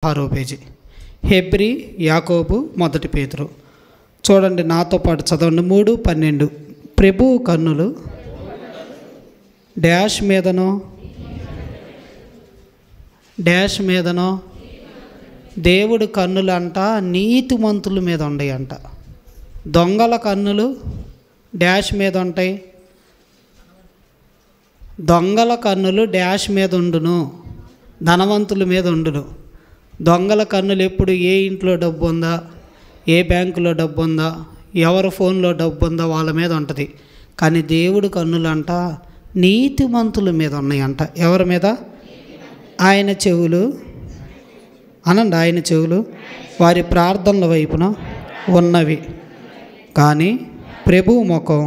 6వ page. Hebrew, యాకోబు, మొదటి పేతురు. చూడండి, నాతో పాటు చదవండి. 3:12. ప్రభువు కన్నులు డాష్ మీదనో డాష్ మీదనో దేవుడి కన్నులు అంట నీతిమంతుల మీద ఉండయంట. దొంగల కన్నులు డాష్ మీద ఉంటాయి. దొంగల కన్నులు డాష్ మీద ఉండును, ధనవంతుల మీద ఉండును. దొంగల కన్నులు ఎప్పుడు ఏ ఇంట్లో డబ్బు ఉందా, ఏ బ్యాంకులో డబ్బు ఉందా, ఎవరి ఫోన్లో డబ్బు ఉందా వాళ్ళ మీద ఉంటుంది. కానీ దేవుడి కన్నులు అంట నీతిమంతుల మీద ఉన్నాయంట. ఎవరి మీద? ఆయన చెవులు అనండి, ఆయన చెవులు వారి ప్రార్థనల వైపున ఉన్నవి, కానీ ప్రభువు ముఖం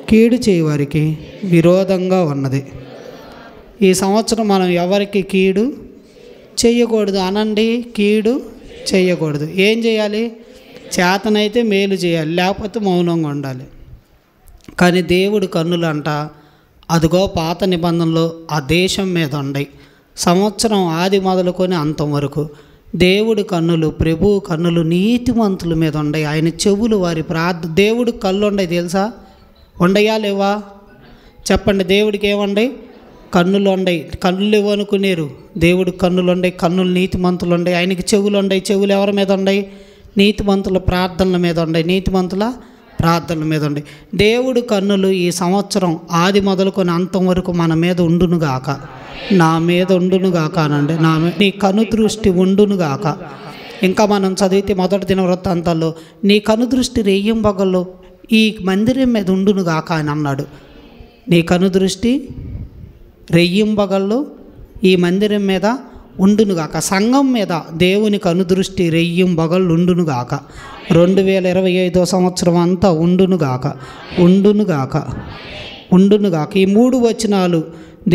కీడు చేయవారికి విరోధంగా ఉన్నది. ఈ సంవత్సరం మనం ఎవరికి కీడు చేయకూడదు అనండి, కీడు చేయకూడదు. ఏం చేయాలి? చేతనైతే మేలు చేయాలి, లేకపోతే మౌనంగా ఉండాలి. కానీ దేవుడి కన్నులు అంట అదిగో పాత నిబంధనలో ఆ దేశం మీద ఉన్నాయి. సంవత్సరం ఆది మొదలుకొని అంతం వరకు దేవుడి కన్నులు, ప్రభువు కన్నులు నీతిమంతుల మీద ఉన్నాయి. ఆయన చెవులు వారి దేవుడికి కళ్ళు ఉన్నాయి, తెలుసా? ఉండయా లేవా? చెప్పండి. దేవుడికి ఏముండయి? కన్నులు ఉండయి. కన్నులు ఇవ్వనుకునేరు. దేవుడికి కన్నులు ఉండయి, కన్నులు నీతిమంతులు ఉండయి. ఆయనకి చెవులు ఉండయి. చెవులు ఎవరి మీద ఉండయి? నీతిమంతుల ప్రార్థనల మీద ఉండయి. నీతిమంతుల ప్రార్థనల మీద ఉండయి. దేవుడి కన్నులు ఈ సంవత్సరం ఆది మొదలుకొని అంతం వరకు మన మీద ఉండునుగాక. నా మీద ఉండునుగాక అనండి. నీ కనుదృష్టి ఉండునుగాక. ఇంకా మనం చదివితే మొదటి దినవృత్తాంతాల్లో నీ కనుదృష్టి రెయ్యింబగల్లో ఈ మందిరం మీద ఉండునుగాక అని అన్నాడు. నీ కనుదృష్టి రెయ్యింబగల్లో ఈ మందిరం మీద ఉండునుగాక. సంఘం మీద దేవుని కనుదృష్టి రెయ్యింబగళ్ళు ఉండునుగాక. 2025 సంవత్సరం అంతా ఉండునుగాక, ఉండునుగాక, ఉండునుగాక. ఈ 3 వచనాలు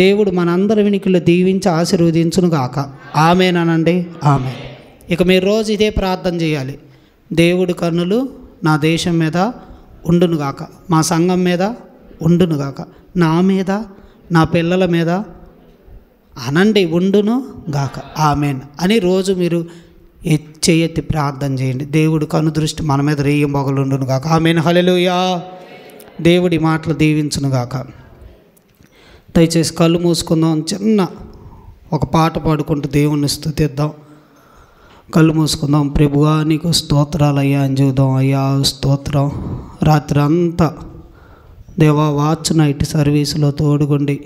దేవుడు మనందరి వినికిలో దీవించి ఆశీర్వదించునుగాక. ఆమేనండి, ఆమె. ఇక మీరు రోజు ఇదే ప్రార్థన చేయాలి. దేవుడి కన్నులు నా దేశం మీద ఉండునుగాక, మా సంఘం మీద ఉండునుగాక, నా మీద, నా పిల్లల మీద అనండి, ఉండును గాక. ఆమెన్ అని రోజు మీరు చేయెత్తి ప్రార్థన చేయండి. దేవుడి కనుదృష్టి మన మీద రేయం బొగలు ఉండును గాక. ఆమెన్. హల్లెలూయా. దేవుడి మాటలు దీవించును గాక. దయచేసి కళ్ళు మూసుకుందాం. చిన్న ఒక పాట పాడుకుంటూ దేవుణ్ణి స్తుతిద్దాం. కళ్ళు మూసుకుందాం. ప్రభువా నీకు స్తోత్రాలు అయ్యా అని చూద్దాం. అయ్యా స్తోత్రం. రాత్రి అంతా దేవా వాచ్ నైట్ సర్వీసులో తోడుగుండి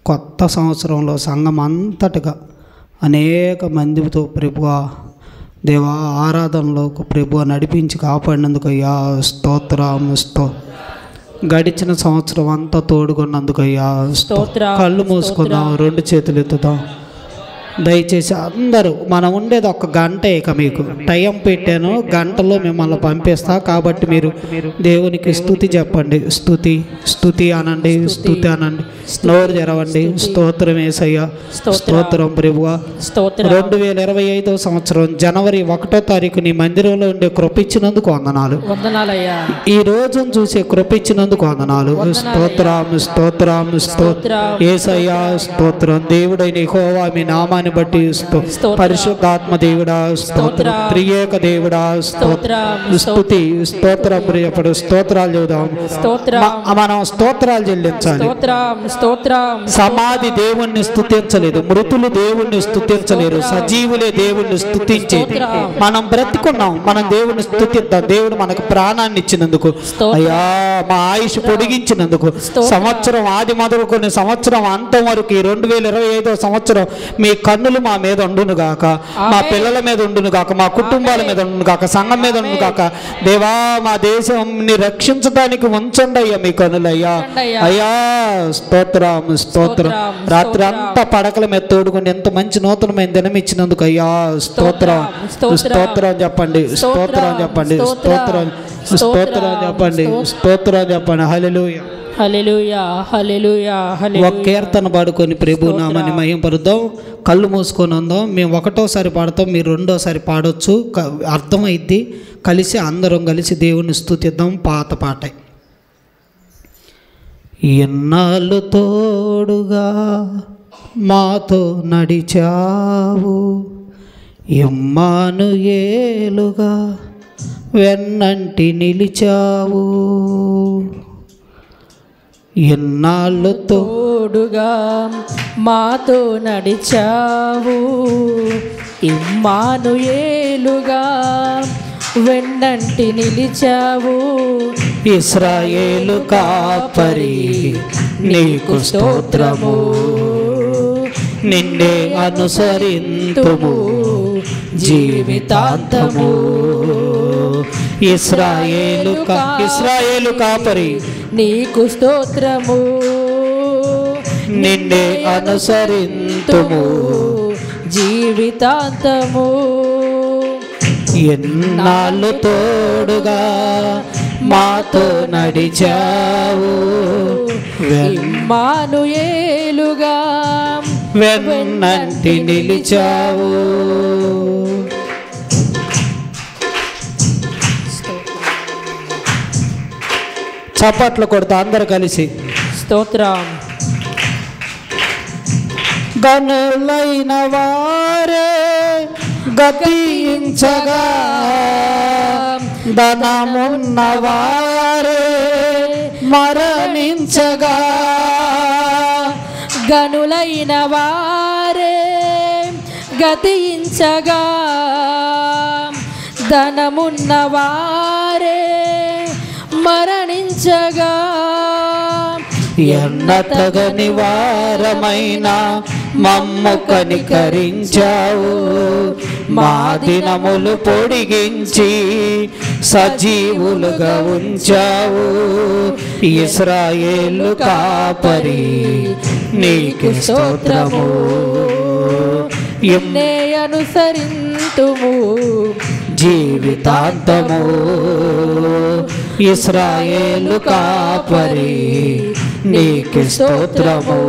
కొత్త సంవత్సరంలో సంఘం అంతటిగా అనేక మందితో ప్రభువా దేవా ఆరాధనలో ప్రభువా నడిపించి కాపాడినందుకు అయ్యా స్తోత్రం. గడిచిన సంవత్సరం అంతా తోడుకున్నందుకు అయ్యా స్తోత్రం. కళ్ళు మూసుకుందాం, 2 చేతులు ఎత్తుదాం. దయచేసి అందరూ, మనం ఉండేది 1 గంట. ఇక మీకు టైం పెట్టాను, గంటలో మిమ్మల్ని పంపిస్తా. కాబట్టి మీరు దేవునికి స్తుతి చెప్పండి. స్తుతి స్తుతి అనండి, స్తుతి అనండి. నోరు తెరవండి. స్తోత్రం యేసయ్యా, స్తోత్రం ప్రభువా. 2025 సంవత్సరం జనవరి 1వ తారీఖు నీ మందిరంలో ఉండే కృపించినందుకు వందనాలు. ఈ రోజును చూసే కృపించినందుకు వందనాలు. స్తోత్రం స్తోత్రం స్తోత్రం యేసయ్యా స్తోత్రం. దేవుడైన యెహోవా మీ నామాన్ని బట్టి పరిశుద్ధాత్మ దేవుడా స్తోత్రం. త్రియేక దేవుడా స్తోత్రం. స్తుతి స్తోత్రం. ప్రియపడు స్తోత్రాలు చెబుదాం. మనం స్తోత్రాలు చెల్లించాలి. సమాధి దేవుణ్ణి స్తుతించలేదు, మృతులు దేవుణ్ణి స్తుతించలేరు, సజీవులే దేవుణ్ణి స్తుతించేది. మనం బ్రతికున్నాం, మనం దేవుణ్ణి స్తుతిద్దాం. దేవుడు మనకు ప్రాణాన్ని ఇచ్చినందుకు, అయ్యా మా ఆయుష్ పొడిగించినందుకు, సంవత్సరం ఆది మొదలుకొని సంవత్సరం అంతం వరకు ఈ 2025 సంవత్సరం మీ కన్నులు మా మీద ఉండునుగాక, మా పిల్లల మీద ఉండునుగాక, మా కుటుంబాల మీద ఉండునుగాక, సంఘం మీద ఉండునుగాక. దేవా మా దేశాన్ని రక్షించడానికి ఉంచండి అయ్యా మీ కన్నులు. అయ్యా అయ్యా స్తోత్రం స్తోత్రం. రాత్రి అంతా పడకల మీద తోడుకొని ఎంత మంచి నూతనమైన దినం ఇచ్చినందుకు అయ్యా స్తోత్రం. స్తోత్రం చెప్పండి, స్తోత్రం చెప్పండి, స్తోత్రం స్తోత్రం చెప్పండి, స్తోత్రం చెప్పండి. హల్లెలూయా హల్లెలూయా హల్లెలూయా. ఒక కీర్తన పాడుకొని ప్రభు నామాన్ని మహిమపరుద్దాం. కళ్ళు మూసుకొని ఉందాం. మేము 1వసారి పాడతాం, మీరు 2వసారి పాడొచ్చు, అర్థమైద్ది. కలిసి అందరం కలిసి దేవుని స్తుతిద్దాం. పాత పాట. ఎన్నాళ్ళు తోడుగా మాతో నడిచావు, ఇమ్మానుయేలుగా వెన్నంటి నిలిచావు, ఎన్నాళ్ళు తోడుగా మాతో నడిచావు. ఇమ్మానుయేలుగా వెన్నంటి నిలిచావు. ఇశ్రాయేలు కాపరి నీకు స్తోత్రము, నిన్నే అనుసరింతుము జీవితాంతము. ఇశ్రాయేలు కాపరి నీకు స్తోత్రము, నిన్నే అనుసరింతుము జీవితాంతము. ఎన్నాళ్ళు తోడుగా మాతో నడిచావు, ఇమ్మానుయేలుగా వెన్నంటి నిలిచావు. చప్పట్లు కొడతా అందరు కలిసి స్తోత్రం. గనులైన వారే గతించగా, ధనమున్న వారే మరణించగా. గనులైన వారే గతించగా, ధనమున్న వారే మరణించగా. ఎన్నతగని వారమైన మమ్ము కనికరించావు, మా దినములు పొడిగించి సజీవులుగా ఉంచావు. ఇశ్రాయేలు కాపరి నీకు స్తోత్రము, నిన్నే అనుసరింతుము జీవితాంతము. ఇశ్రాయేలు కాపరి నీకు స్తోత్రము,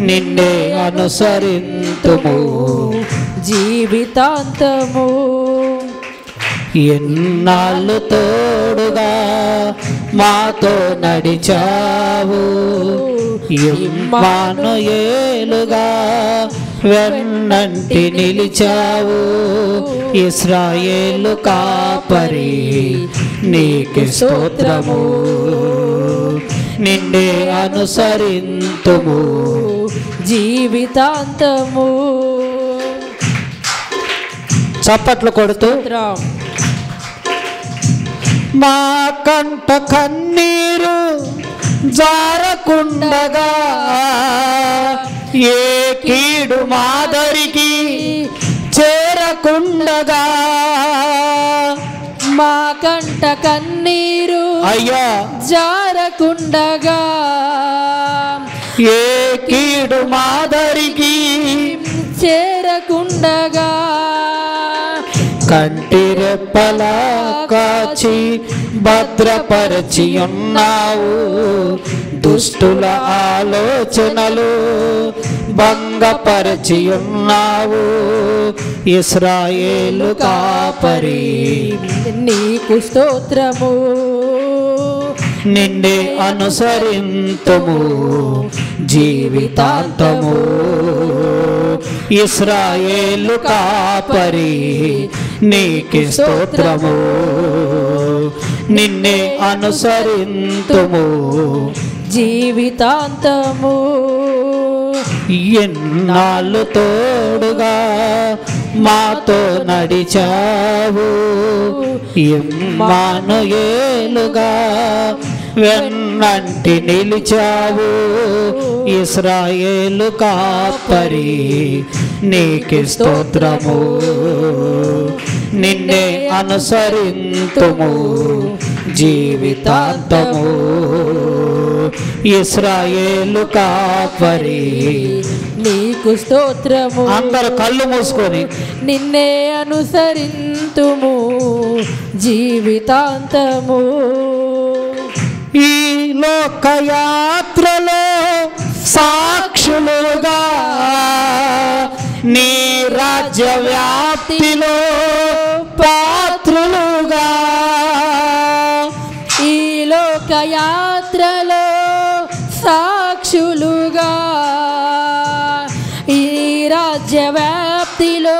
నిన్నే అనుసరింతుము జీవితాంతము. ఎన్నాళ్ళు తోడుగా మాతో నడిచావు, ఇమ్మానుయేలుగా వెన్నంటి నిలిచావు. ఇశ్రాయేలు కాపరి నీకు స్తోత్రము, నిన్నే అనుసరింతుము జీవితాంతము. చప్పట్లు కొడుతూ మా కంట కన్నీరు జారకుండగా, ఏ కీడు మాదరికి చేరకుండగా. మా కంట కన్నీరు అయ్యా జారకుండగా, ఏ కీడు మాదరికి చేరకుండగా. కంటి రెప్పలా కాచి భద్రపరచి ఉన్నావు, దుష్టుల ఆలోచనలు భంగపరచి ఉన్నావు. ఇశ్రాయేలు కాపరి నీకు స్తోత్రము, నిన్నే అనుసరింతుము జీవితాంతము. ఇశ్రాయేలు కాపరి నీకు స్తోత్రము, నిన్నే అనుసరింతుము జీవితాంతము. ఎన్నాళ్ళు తోడుగా మాతో నడిచావు, ఇమ్మానుయేలుగా వెన్నంటి నిలిచావు. ఇశ్రాయేలు కాపరి నీకు స్తోత్రము, నిన్నే అనుసరింతుము జీవితాంతము. ఇశ్రాయేలు కాపరి నీకు స్తోత్రము. అందరు కళ్ళు మూసుకొని నిన్నే అనుసరింతుము జీవితాంతము. ఈ లోకయాత్రలో సాక్షులుగా, నీ రాజ్య వ్యాప్తిలో పాత్రులుగా. ఈ లోకయాత్రలో సాక్షులుగా, ఈ రాజ్య వ్యాప్తిలో కృపలో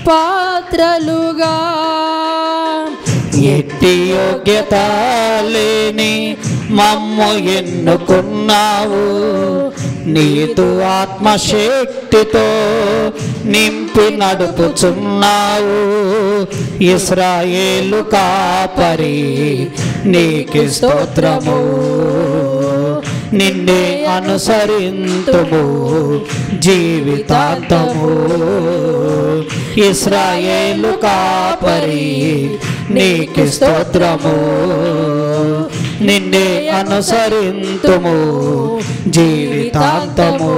పాత్రలుగా. ఎట్టి యోగ్యత లేని మమ్ము ఎన్నుకున్నావు, నీదు ఆత్మశక్తితో నింపి నడుపుచున్నావు. ఇశ్రాయేలు కాపరి నీకు స్తోత్రము, నిన్నే అనుసరింతుము జీవితాంతము. ఇశ్రాయేలు కాపరి నీకు స్తోత్రము, నిన్నే అనుసరింతుము జీవితాంతము.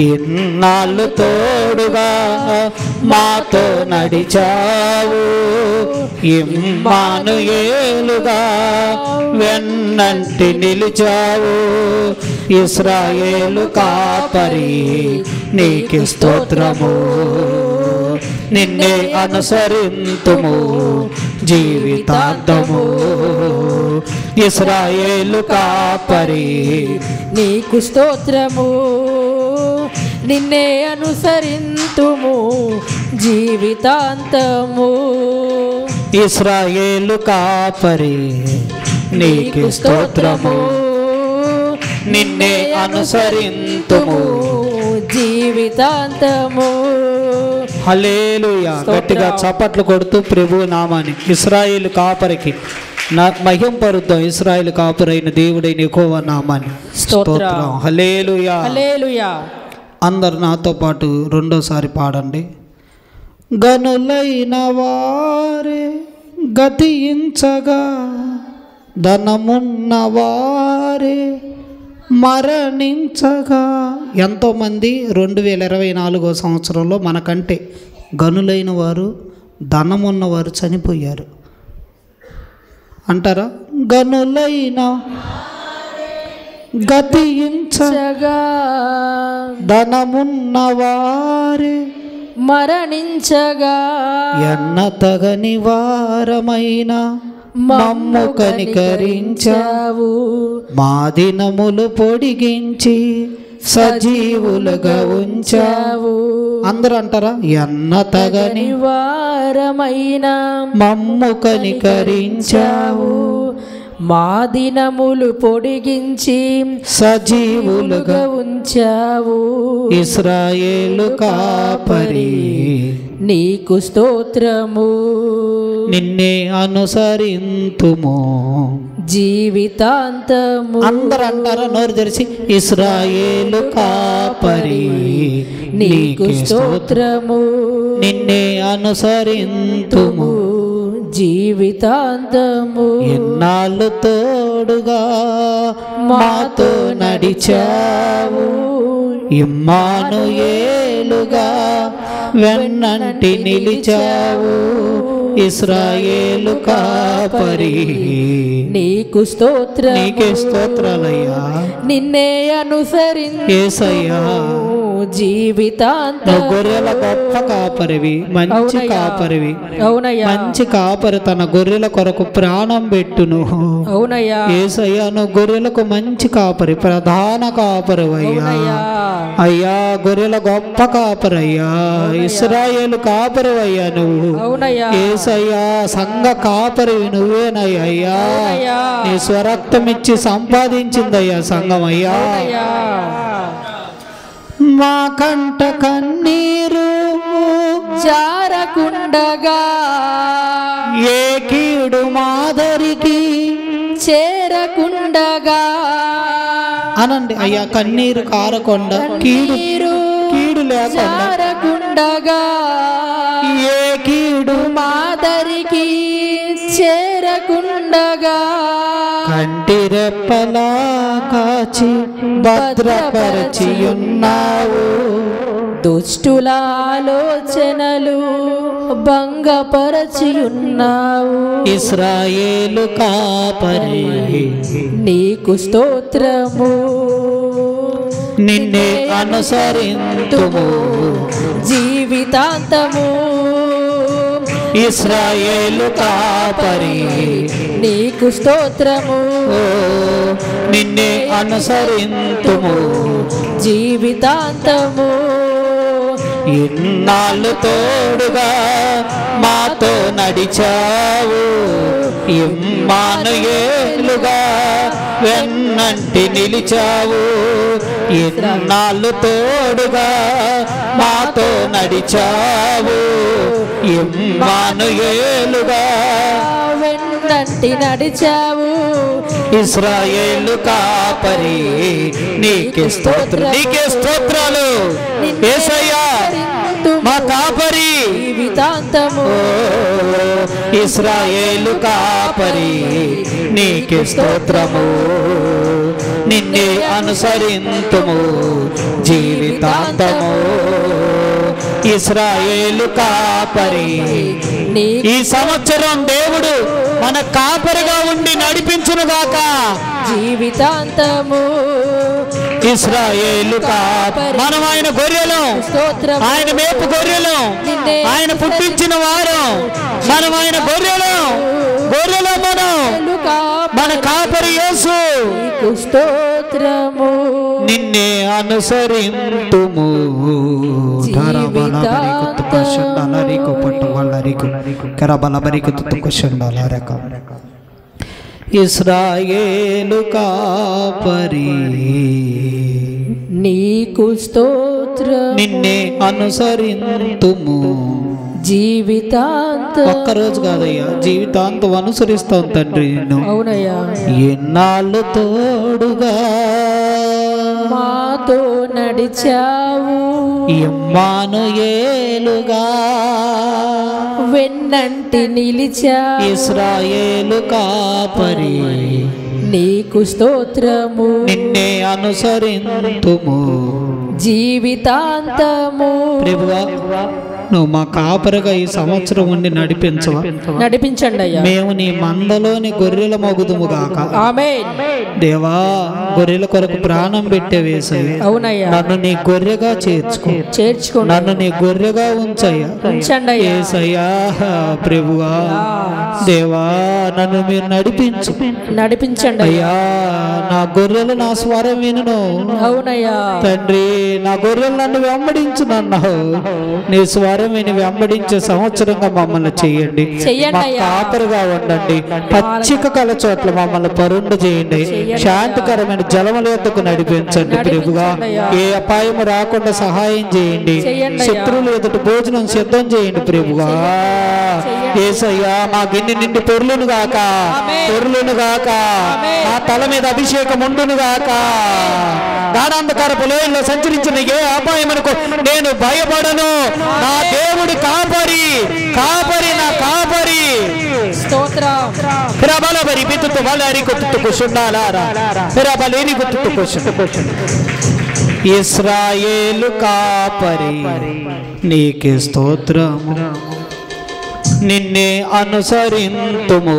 ఇన్నాళ్ళు తోడుగా మాతో నడిచావు, ఇమ్మానుయేలుగా వెన్నంటి నిలిచావు. ఇశ్రాయేలు కాపరి నీకు స్తోత్రము, నిన్నే అనుసరింతుము జీవితాంతము. ఇశ్రాయేలు కాపరి నీకు స్తోత్రము, నిన్నే అనుసరింతుము జీవితాంతము. ఇశ్రాయేలు కాపరి నీకు స్తోత్రము, నిన్నే అనుసరింతుము జీవితాంతము. హల్లెలూయా. గట్టిగా చప్పట్లు కొడుతూ ప్రభు నామాన్ని ఇశ్రాయేలు కాపరికి మహింపరుద్దాం. ఇశ్రాయేలు కాపరైన దేవుడైన యెహోవా నామాన్ని స్తోత్రం. హల్లెలూయా, హల్లెలూయా. అందరు నాతో పాటు రెండోసారి పాడండి. గనులైన వారే గతించగా, ధనమున్న వారే మరణించగా. ఎంతోమంది 2024 సంవత్సరంలో మనకంటే గనులైన వారు, ధనమున్నవారు చనిపోయారు అంటారా? గనులైన గతించగా, ధనమున్నవారే మరణించగా. ఎన్నతగని వారమైన మమ్ము కనికరించావు, మా దినములు పొడిగించి సజీవులుగా ఉంచావు. అందరూ అంటారా? ఎన్నతగని వారమైన మమ్ము కనికరించావు, మా దినములు పొడిగించి సజీవులుగా ఉంచావు. ఇశ్రాయేలు కాపరి నీకు స్తోత్రము, నిన్నే అనుసరింతుము జీవితాంతము. అందరూ అంటారా నోరు తెరిచి? ఇశ్రాయేలు కాపరి నీకు స్తోత్రము, నిన్నే అనుసరింతుము జీవితాంతము. ఎన్నాళ్ళు తోడుగా మాతో నడిచావు, ఇమ్మానుయేలుగా వెన్నంటి నిలిచావు. ఇశ్రాయేలు కాపరి నీకు స్తోత్రం, నీకే స్తోత్రాలయ్యా. నిన్నే అనుసరించయ్యా జీవితాంతం. గొర్రెల గొప్ప కాపరివి, మంచి కాపరివి. అవునయ్యా. మంచి కాపరి తన గొర్రెల కొరకు ప్రాణం పెట్టును. అవునయ్యా. యేసయ్యా, నువ్వు గొర్రెలకు మంచి కాపరి, ప్రధాన కాపరి అయ్యా. అయ్యా, గొర్రెల గొప్ప కాపరి అయ్యా, ఇశ్రాయేలు కాపరి అయ్యా నువ్వు. యేసయ్యా, సంఘ కాపరి నువ్వేనయ్యా. నీ స్వరక్తం ఇచ్చి సంపాదించిందయ్యా సంఘం అయ్యా. మా కంట కన్నీరు జారకుండగా, ఏ కీడు మాదరికి చేరకుండగా. అనండి అయ్యా, కన్నీరు కారకుండా, కీడు జారకుండగా, ఏ కీడు మాదరికి చేరకుండగా. కంటి రెప్పలా కాచి భద్రపరచి ఉన్నావు, దుష్టుల ఆలోచనలు భంగపరచి ఉన్నావు. ఇశ్రాయేలు కాపరి నీకు స్తోత్రము, నిన్నే అనుసరింతుము జీవితాంతము. ఇశ్రాయేలు కాపరి నీకు స్తోత్రము, నిన్నే అనుసరింతుము జీవితాంతము. ఇన్నాళ్ళు తోడుగా మాతో నడిచావు, ఇమ్మానుయేలుగా వెన్నంటి నిలిచావు. ఇన్నాళ్ళు తోడుగా మాతో నడిచావు, ఇమ్మానుయేలుగా వెన్నంటి నడిచావు. ఇశ్రాయేలు కాపరి నీకే స్తోత్రం, నీకే స్తోత్రాలు యేసయ్యా మా కాపరి జీవితాంతము. ఇశ్రాయేలు కాపరి నీకే స్తోత్రము, నిన్నే అనుసరింతుము జీవితాంతము. ఇశ్రాయేలు కాపరి ఈ సంవత్సరం దేవుడు మన కాపరిగా ఉండి నడిపించునుగాక జీవితాంతము. ఇశ్రాయేలు కాపరి మనం ఆయన గొర్రెలం, ఆయన మేపు గొర్రెలం, ఆయన పుట్టించిన వారం మనం, ఆయన గొర్రెలం మనం, మన కాపరి యేసు. స్తోత్రము నిన్నే అనుసరింతుము. ఇశ్రాయేలు కాపరి నీకు స్తోత్రం, నిన్నే అనుసరింతుము. జీవితాంతం ఒక్కరోజు కాదయ్యా, జీవితాంతం అనుసరిస్తాం తండ్రి నిన్ను. అవునయ్యా. ఎన్నాళ్ళు తోడుగా మాతో నడిచావు, ఇమ్మానుయేలుగా వెన్నంటి నిలిచావు. ఇశ్రాయేలు కాపరి నీకు స్తోత్రము, నిన్నే అనుసరింతుము జీవితాంతము. ప్రభువా నువ్వు మా కాపరిగా ఈ సంవత్సరం ఉండి నడిపించవా? నడిపించండి అయ్యా. మేము నీ మందలోని గొర్రెల మగుదుము గాక. ఆమేన్. దేవా గొర్రెల కొరకు ప్రాణం పెట్టేవేసయ్యా. అవునయ్యా. నన్ను నీ గొర్రెగా చేర్చుకో, నన్ను నీ గొర్రెగా ఉంచయ్యా. యేసయ్యా ప్రభువా దేవా నన్ను మీరు నడిపించండి అయ్యా. నా గొర్రెలు నా స్వరం వినును. అవునయ్యా తండ్రి నా గొర్రెలు నన్ను వెంబడించునన్నావు, నీ స్వరం విని వెంబడించే సంవత్సరంగా మమ్మల్ని చేయండి. మా కాపరిగా ఉండండి. పచ్చిక కల చోట్ల మమ్మల్ని పరుండు చేయండి. శాంతికరమైన జలముల యొద్దకు నడిపించండి ప్రభుగా. ఏ అపాయము రాకుండా సహాయం చేయండి. శత్రువులు ఎదుట భోజనం సిద్ధం చేయండి ప్రభుగా. యేసయ్యా మా గిన్నె నిండి పొర్లును గాక, మా తల మీద అభిషేకం ఉండును గాక. గాఢాంధకారపు లోయల్లో సంచరించిన ఏ అపాయమునకు నేను భయపడను. నా దేవుడు కాపరి, నా కాపరి. ప్రబలబరి బితుతు వలరి కొట్టుకు కూర్చుండాలారా, ప్రబలేని కొట్టుకు కూర్చుండు. ఇశ్రాయేలు కాపరి నీకే స్తోత్రము, నిన్నే అనుసరింతుము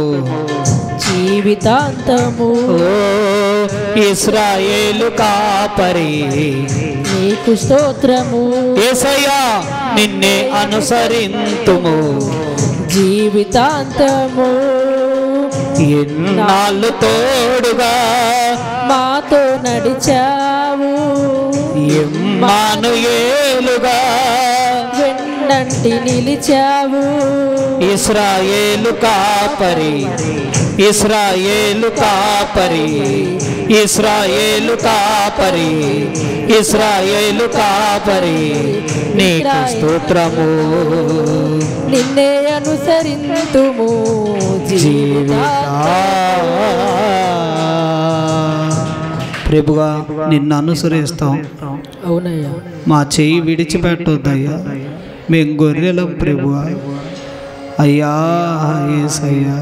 జీవితాంతము. ఇశ్రాయేలు కాపరి నీకు స్తోత్రము, యేసయ్యా నిన్నే అనుసరింతుము జీవితాంతము. ఎన్నాళ్ళు తోడుగా మాతో నడిచావు, ఇమ్మానుయేలుగా వెన్నంటి నిలిచావు. ఇశ్రాయేలు కాపరి, ఇశ్రాయేలు కాపరి, ఇశ్రాయేలు కాపరి, ఇశ్రాయేలు కాపరి నీకు స్తోత్రము, నిన్నే అనుసరింతుము ప్రభుగా. నిన్ను అనుసరిస్తాం. అవునయ్యా. మా చెయ్యి విడిచిపెట్టొద్దయ్యా, మేము గొర్రెలం ప్రభువా. అయ్యా యేసయ్యా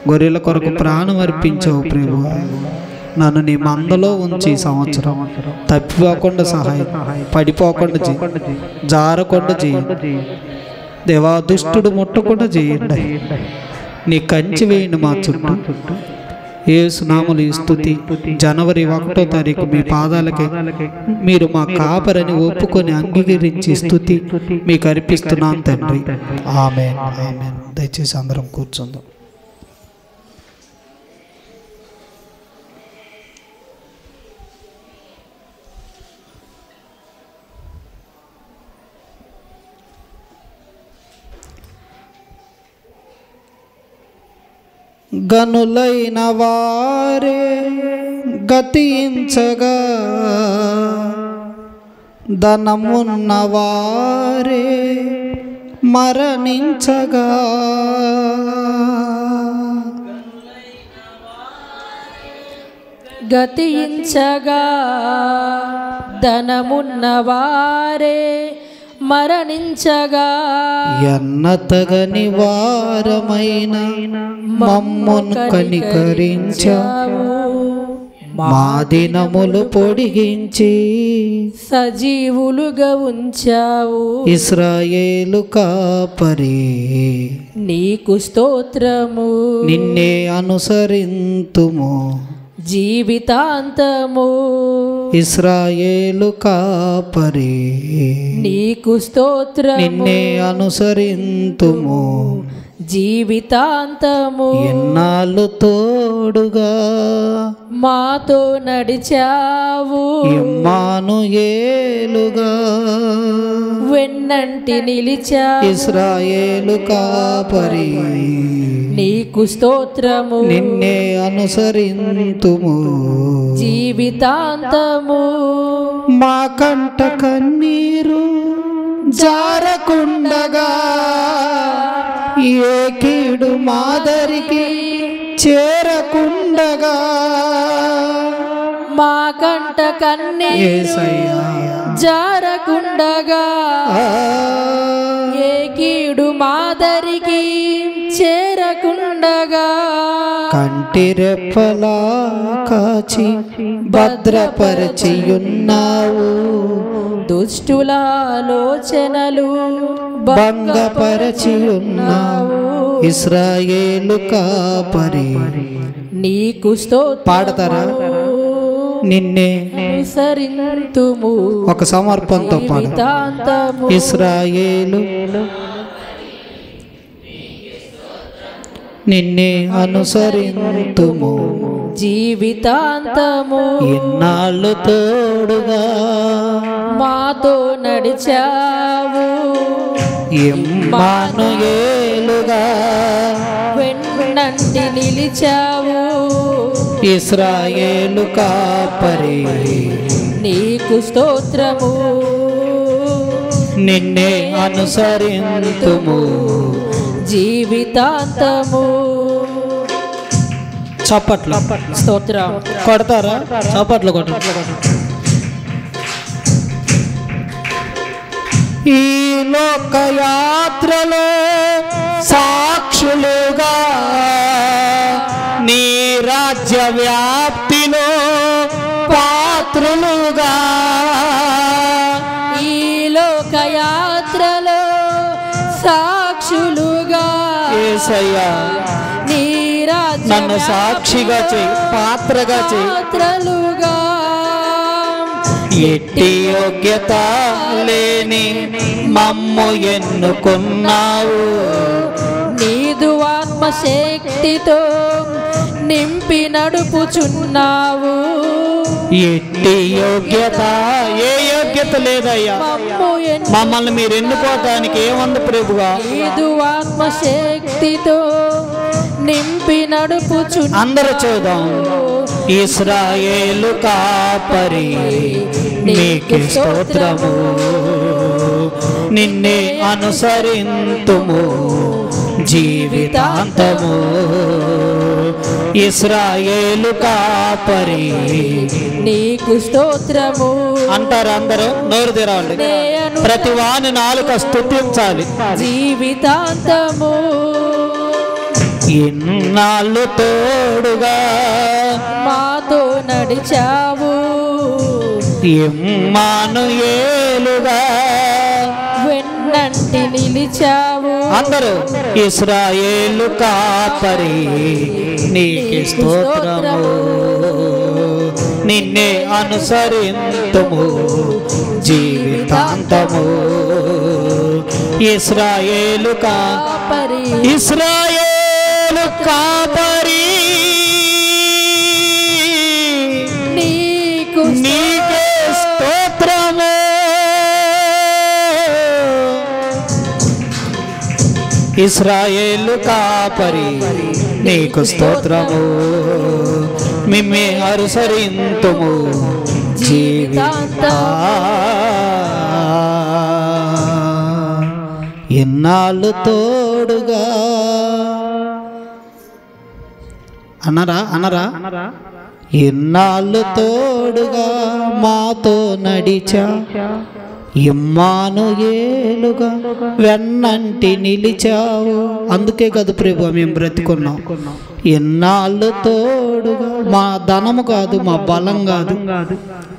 గొర్రెల కొరకు ప్రాణం అర్పించావు ప్రభువా. నన్ను నీ మందలో ఉంచి సంవత్సరం తప్పిపోకుండా సహాయం, పడిపోకుండా చేయి, జారకుండా చేయండి దేవా. దుష్టుడు ముట్టకుండా చేయండి. నీ కంచి వేయండి మా చుట్టూ. యేసు నామములో ఈ స్తుతి జనవరి 1వ తారీఖు మీ పాదాలకి మీరు మా కాపరని ఒప్పుకొని అంగీకరించి స్తుతి మీకు అర్పిస్తున్నాను తండ్రి. ఆమేన్, ఆమేన్. దయచేసి అందరం కూర్చుందాం. గనులైన వారే గతించగా ధనమున్న వారే మరణించగా గతించగా ధనమున్నవారే మరణించగా ఎన్నతగని వారమైన మమ్మును కనికరించావు మా దినములు పొడిగించి సజీవులుగా ఉంచావు ఇశ్రాయేలు కాపరి నీకు స్తోత్రము నిన్నే అనుసరింతుము జీవితాంతము ఇశ్రాయేలు కాపరి నీకు స్తోత్రము నిన్నే అనుసరింతుము జీవితాంతము ఎన్నాళ్ళు తోడుగా మాతో నడిచావు ఇమ్మానుయేలుగా వెన్నంటి నిలిచావు ఇశ్రాయేలు కాపరి నీకు స్తోత్రము నిన్నే అనుసరింతుము జీవితాంతము మా కంట కన్నీరు జారకుండగా ఏ కీడు మాదరికి చేరకుండగా మా కంట కన్నీరు జారకుండగా ఏ కీడు మాదరికి చేరకుండగా కంటి రెప్పలా కాచి భద్రపరచియున్నావు దుష్టుల ఆలోచనలు భంగపరచియున్నావు ఇశ్రాయేలు కాపరి నీకు స్తోత్రము పాడతారా నిన్నే అనుసరింతుము ఒక సమర్పణతో పాడు జీవితాంతము ఇశ్రాయేలు నిన్నే అనుసరింతుము జీవితాంతము ఇన్నాళ్ళు తోడుగా మాతో నడిచావు ఇమ్మానుయేలుగా వెన్నంటి నిలిచావు ఇశ్రాయేలు కాపరి నీకు స్తోత్రము నిన్నే అనుసరింతుము జీవితాంతము చప్పట్లు స్తోత్రం కొడతారా చప్పట్లు కొట్టారు ఈ లోకయాత్రలో సాక్షులుగా నీ రాజ్య వ్యాప్తిలో పాత్రులుగా ఈ లోకయాత్రలో సాక్షులుగా యేసయ్యా నీ రాజ్య నన్ను సాక్షిగా చేయి పాత్రగా చేయి పాత్రలుగా ఎట్టి యోగ్యత లేని మమ్ము ఎన్నుకున్నావు నీదు ఆత్మశక్తితో నింపి నడుపుచున్నావు ఎట్టి యోగ్యత ఏ యోగ్యత లేదయ్యా మమ్మల్ని మీరు ఎన్నుకోవటానికి ఏముంది ప్రభువా నీదు ఆత్మశక్తితో నింపి నడుపుచు అందరూ చూద్దాం ఇశ్రాయేలు కాపరి నీకు స్తోత్రము నిన్నే అనుసరింతుము జీవితాంతము ఇశ్రాయేలు కాపరి నీకు స్తోత్రము అంటారు అందరూ నోరు తెరవండి ప్రతి వాని నాలుక స్తుతించాలి జీవితాంతము ఇన్నాళ్ళు తోడుగా మాతో నడిచావు ఇమ్మానుయేలుగా వెన్నంటి నిలిచావు అందరూ ఇశ్రాయేలు కాపరి నీకు స్తోత్రము నిన్నే అనుసరింతుము జీవితాంతము ఇశ్రాయేలు కాపరి ఇశ్రాయేలు కాపరి నీకు నీకే స్తోత్రము ఇశ్రాయేలు కాపరి నీకు స్తోత్రము, మిమ్మే అనుసరింతుము జీవితాంతం. ఎన్నాళ్ళు తోడుగా అనరా ఎన్నాళ్ళు తోడుగా మాతో నడిచా, ఇమ్మానుయేలుగా వెన్నంటి నిలిచావు. అందుకే కదా ప్రభు మేము బ్రతుకున్నాం. ఎన్నాళ్ళు తోడుగా, మా ధనము కాదు, మా బలం కాదు,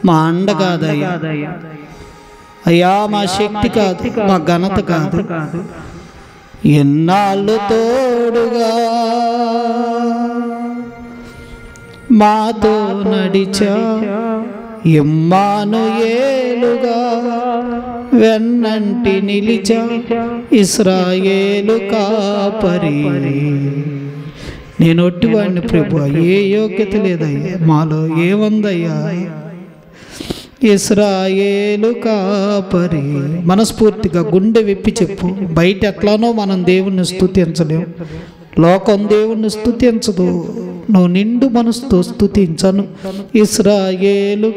మా అండ కాదయ్యా, అయ్యా మా శక్తి కాదు, మా ఘనత కాదు. ఎన్నాళ్ళు తోడుగా మాతో నడిచా, ఇమ్మానుయేలుగా వెన్నంటి నిలిచా, ఇశ్రాయేలు కాపరి. నేను ఒట్టివాడిని ప్రభు, ఏ యోగ్యత లేదయ్యా, మాలో ఏముందయ్యా. ఇశ్రాయేలు కాపరి. మనస్ఫూర్తిగా గుండె విప్పి చెప్పు. బయట ఎట్లానో మనం దేవుణ్ణి స్తుతించలేము, లోకం దేవుణ్ణి స్తుతించదు. నువ్వు నిండు మనసుతో స్తుతించను. ఇశ్రాయేలు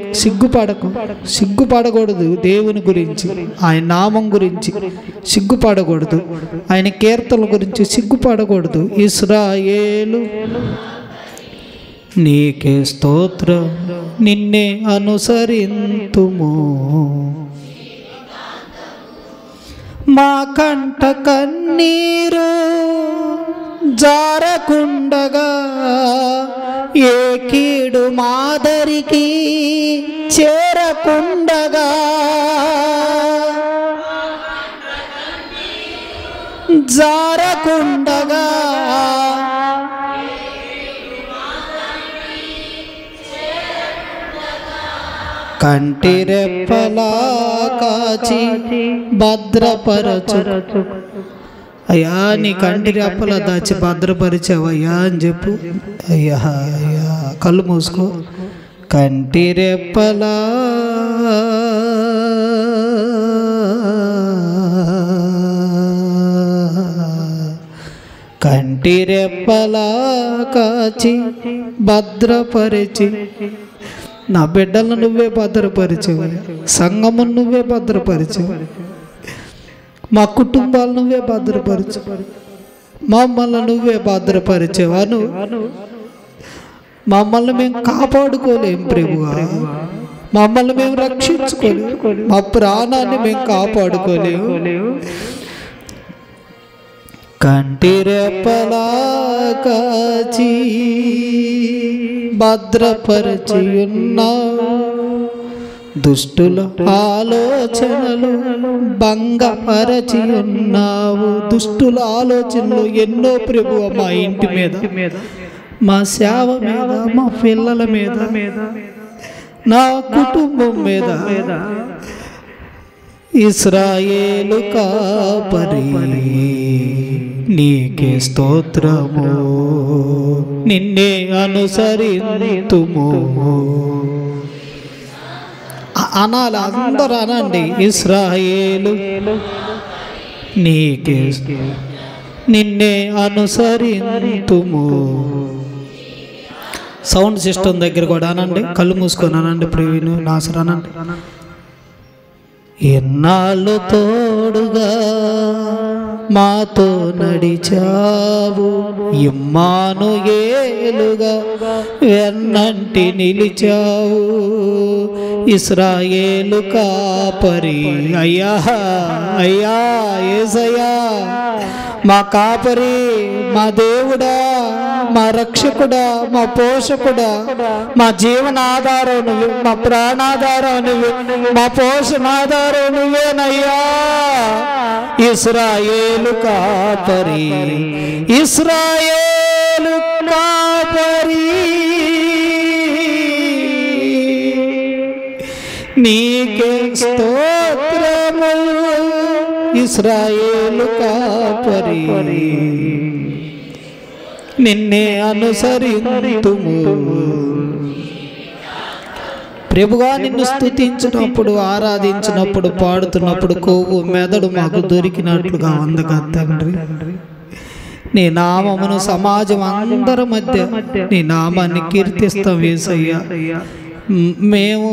సిగ్గుపడకూడదు దేవుని గురించి, ఆయన నామం గురించి సిగ్గుపడకూడదు, ఆయన కీర్తనల గురించి సిగ్గుపడకూడదు. ఇశ్రాయేలు నీకే స్తోత్రం, నిన్నే అనుసరింతుము. మా కంట కన్నీరు జారకుండగా, ఏ కీడు మాదరికి చేరకుండగా, జారకుండగా కంటి రెప్పలా కాచి భద్రపరచు. అయ్యా నీ కంటి రెప్పలా దాచి భద్రపరిచావయ్యా అని చెప్పు. అయ్యా అయ్యా కళ్ళు మూసుకో. కంటి రెప్పలా కంటి రెప్పలా కాచి భద్రపరిచి, నా బిడ్డలను నువ్వే భద్రపరిచావు, సంఘమును నువ్వే భద్రపరిచావు, మా కుటుంబాలు నువ్వే భద్రపరిచావు, మమ్మల్ని నువ్వే భద్రపరిచావు. మమ్మల్ని మేము కాపాడుకోలేము ప్రభువా, మమ్మల్ని మేము రక్షించుకోలేము, మా ప్రాణాన్ని మేము కాపాడుకోలేము. కంటి రెప్పలా కాచి భద్రపరిచి ఉన్నావు, దుష్టుల ఆలోచనలు భంగపరచి ఉన్నావు. దుష్టుల ఆలోచనలు ఎన్నో ప్రభువా, మా ఇంటి మీద, మా సేవ మీద, మా పిల్లల మీద, నా కుటుంబం మీద. ఇశ్రాయేలు కాపరి నీకే స్తోత్రము, నిన్నే అనుసరింతుము. అనాలి, అందరూ అనండి. ఇశ్రాయేలు నీకే, నిన్నే అనుసరింతుము. సౌండ్ సిస్టమ్ దగ్గర కూడా అనండి, కళ్ళు మూసుకొని అనండి. ప్రవీణ్ నాసర్ అనండి. ఎన్నాళ్ళు తోడుగా మాతో నడిచావు, ఇమ్మానుయేలుగా వెన్నంటి నిలిచావు. ఇశ్రాయేలు కాపరి. అయ్యా అయ్యా యేసయ్యా, మా కాపరి, మా దేవుడా, మా రక్షకుడా, మా పోషకుడా, మా జీవనాధారం నువ్వు, మా ప్రాణాధారం నువ్వు, మా పోషణాధారం నువ్వేనయ్యా. ఇశ్రాయేలు కాపరి, ఇశ్రాయేలు కాపరి నీకే స్తోత్రము. ఇశ్రాయేలు కాపరి నిన్నే అనుసరింతుము. ప్రభుగా నిన్ను స్తుతించినప్పుడు, ఆరాధించినప్పుడు, పాడుతున్నప్పుడు కొవ్వు మెదడు మాకు దొరికినట్లుగా ఉంది కదా తండ్రి. నీ నామమును సమాజం అందరి మధ్య నీ నామాన్ని కీర్తిస్తాం యేసయ్యా. మేము,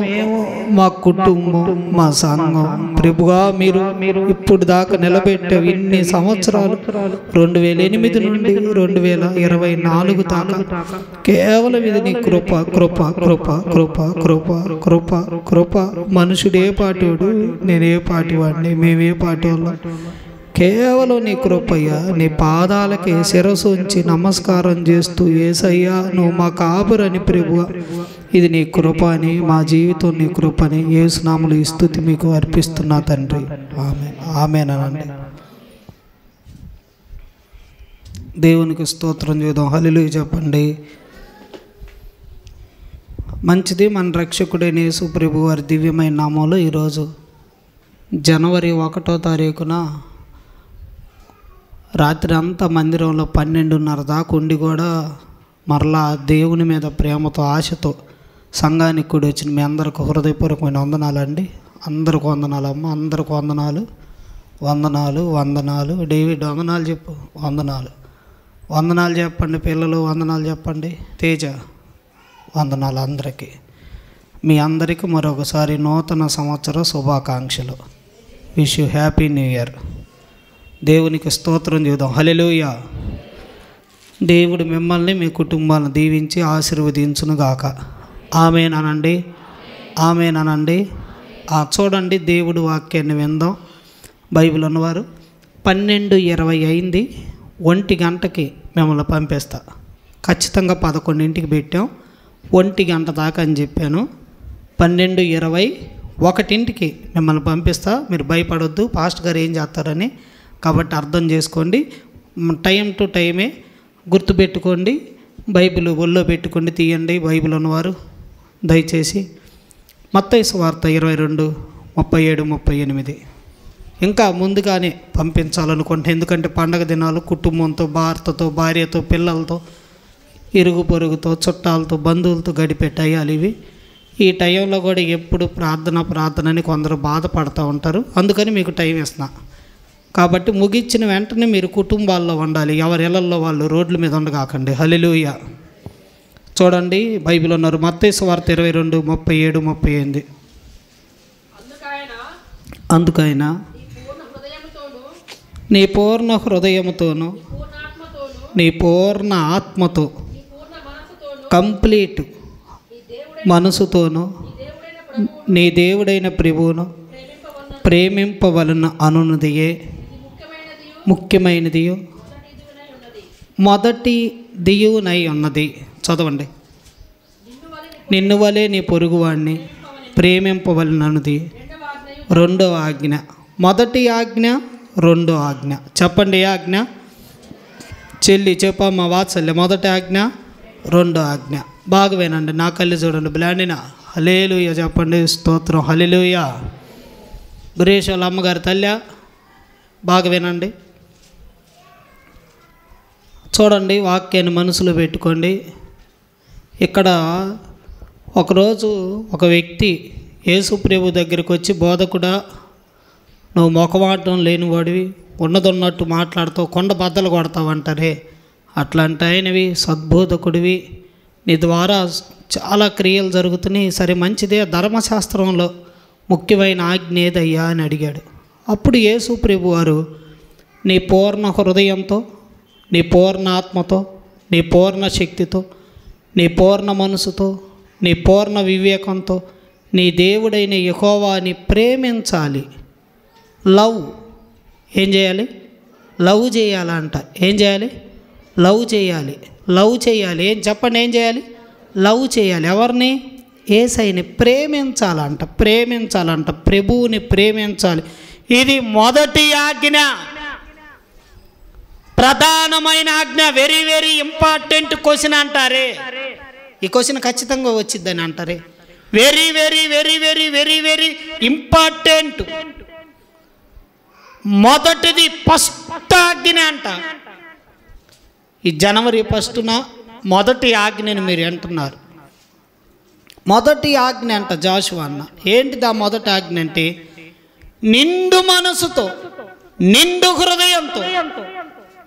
మా కుటుంబం, మా సంఘం ప్రభువా, మీరు ఇప్పుడు దాకా నిలబెట్టావు ఇన్ని సంవత్సరాలు, 2008 నుండి 2024 దాకా కేవలం ఇది నీ కృప కృప కృప కృప కృప కృప కృప. మనుషుడు ఏ పాటివాడు, నేనే పాటివాడిని, మేమే పాటి వాళ్ళం. కేవలం నీ కృపయ్యా. నీ పాదాలకి శిరస్సు ఉంచి నమస్కారం చేస్తూ యేసయ్యా నువ్వు మా కాపురని ప్రభువా, ఇది నీ కృప అని, మా జీవితం నీ కృపని యేసు నామములో ఈ స్తుతి మీకు అర్పిస్తున్నా తండ్రి. ఆమేన్ ఆమేన్ అనండి. దేవునికి స్తోత్రం చేద్దాం. హల్లెలూయా చెప్పండి. మంచిది. మన రక్షకుడైన యేసు ప్రభు వారి దివ్యమైన నామంలో ఈరోజు జనవరి 1వ తారీఖున రాత్రి అంతా మందిరంలో 12:30 దాకా ఉండి కూడా మరలా దేవుని మీద ప్రేమతో, ఆశతో సంఘానికి కూడి వచ్చిన మీ అందరికి హృదయపూర్వకమైన వందనాలు అండి. అందరికి వందనాలు అమ్మ, అందరికి వందనాలు వందనాలు వందనాలు. డేవిడ్ వందనాలు చెప్పు. వందనాలు వందనాలు చెప్పండి పిల్లలు, వందనాలు చెప్పండి. తేజ వందనాలు అందరికీ. మీ అందరికీ మరొకసారి నూతన సంవత్సర శుభాకాంక్షలు. Wish you happy new year. దేవునికి స్తోత్రం చేద్దాం. హల్లెలూయా. దేవుడు మిమ్మల్ని, మీ కుటుంబాలను దీవించి ఆశీర్వదించునుగాక. ఆమేన్ అనండి. ఆమేన్ అనండి. చూడండి, దేవుడు వాక్యాన్ని విందాం. బైబిల్ ఉన్నవారు 12:20 అయింది. 1 గంటకి మిమ్మల్ని పంపిస్తా. ఖచ్చితంగా 11ంటికి పెట్టాం. 1 గంట దాకా అని చెప్పాను. 12:20 1ంటికి మిమ్మల్ని పంపిస్తా. మీరు భయపడొద్దు, పాస్టర్ గారు ఏం చేస్తారని. కాబట్టి అర్థం చేసుకోండి. టైం టు టైమే గుర్తుపెట్టుకోండి. బైబిల్ ఒళ్ళో పెట్టుకోండి, తీయండి. బైబిల్ ఉన్నవారు దయచేసి మత్తయి సువార్త 22:37-38 ఇంకా ముందుగానే పంపించాలనుకుంటే, ఎందుకంటే పండగ దినాలు కుటుంబంతో, భర్తతో, భార్యతో, పిల్లలతో, ఇరుగు పొరుగుతో, చుట్టాలతో, బంధువులతో గడిపే టయాలు ఇవి. ఈ టైంలో కూడా ఎప్పుడు ప్రార్థన అని కొందరు బాధపడుతూ ఉంటారు. అందుకని మీకు టైం ఇస్తున్నా. కాబట్టి ముగించిన వెంటనే మీరు కుటుంబాల్లో ఉండాలి. ఎవరి ఇళ్లల్లో వాళ్ళు రోడ్ల మీద ఉండగాకండి. హల్లెలూయా. చూడండి, బైబిల్ ఉన్నారు. మత్తయి సువార్త 22:37-38. అందుకైనా నీ పూర్ణ హృదయముతోను, నీ పూర్ణ ఆత్మతో, కంప్లీట్ మనసుతోను నీ దేవుడైన ప్రభువును ప్రేమింపవలన అనున్నదియే ముఖ్యమైనదియు మొదటి దియునై ఉన్నది. చదవండి. నిన్ను వలె నీ పొరుగువాడిని ప్రేమింపవలనన్నది రెండవ ఆజ్ఞ. మొదటి ఆజ్ఞ, రెండో ఆజ్ఞ. చెప్పండి ఆజ్ఞ. చెల్లి చెప్పమ్మా వాత్సల్య. మొదటి ఆజ్ఞ, రెండో ఆజ్ఞ. బాగా వినండి, నా కళ్ళు చూడండి. బ్లాండినా హల్లెలూయా చెప్పండి. స్తోత్రం. హల్లెలూయా. గురేష్ వాళ్ళ అమ్మగారి తల్లి బాగా వినండి. చూడండి, వాక్యాన్ని మనసులో పెట్టుకోండి. ఇక్కడ ఒకరోజు ఒక వ్యక్తి యేసు ప్రభు దగ్గరికి వచ్చి, బోధకుడా, నువ్వు మొఖమాటం లేనివాడివి, ఉన్నదన్నట్టు మాట్లాడుతావు, కొండ బద్దలు కొడతావు అంటారే, అట్లాంటి ఆయనవి, సద్బోధకుడివి, నీ ద్వారా చాలా క్రియలు జరుగుతున్నాయి. సరే మంచిదే, ధర్మశాస్త్రంలో ముఖ్యమైన ఆజ్ఞ ఏదయ్యా అని అడిగాడు. అప్పుడు యేసు ప్రభు వారు నీ పూర్ణ హృదయంతో, నీ పూర్ణ ఆత్మతో, నీ పూర్ణ శక్తితో, నీ పూర్ణ మనసుతో, నీ పూర్ణ వివేకంతో నీ దేవుడైన యెహోవాని ప్రేమించాలి. లవ్ ఏం చేయాలి? లవ్ చేయాలంట. ఏం చేయాలి? లవ్ చేయాలి. లవ్ చేయాలి. ఏం చెప్పండి, ఏం చేయాలి? లవ్ చేయాలి. ఎవరిని? యేసయ్యని ప్రేమించాలంట. ప్రేమించాలంట. ప్రభువుని ప్రేమించాలి. ఇది మొదటి ఆజ్ఞ, ప్రధానమైన ఆజ్ఞ. వెరీ వెరీ ఇంపార్టెంట్ క్వశ్చన్ అంటారే. ఈ క్వశ్చన్ ఖచ్చితంగా వచ్చిద్దని అంటారే. Very very very very very very important. మొదటిది ఫస్ట్ ఆజ్ఞ అంట. ఈ జనవరి 1న మొదటి ఆజ్ఞని మీరు అంటున్నారు. మొదటి ఆజ్ఞ అంట జాషువా అన్న. ఏంటిది ఆ మొదటి ఆజ్ఞ అంటే? నిండు మనసుతో, నిండు హృదయంతో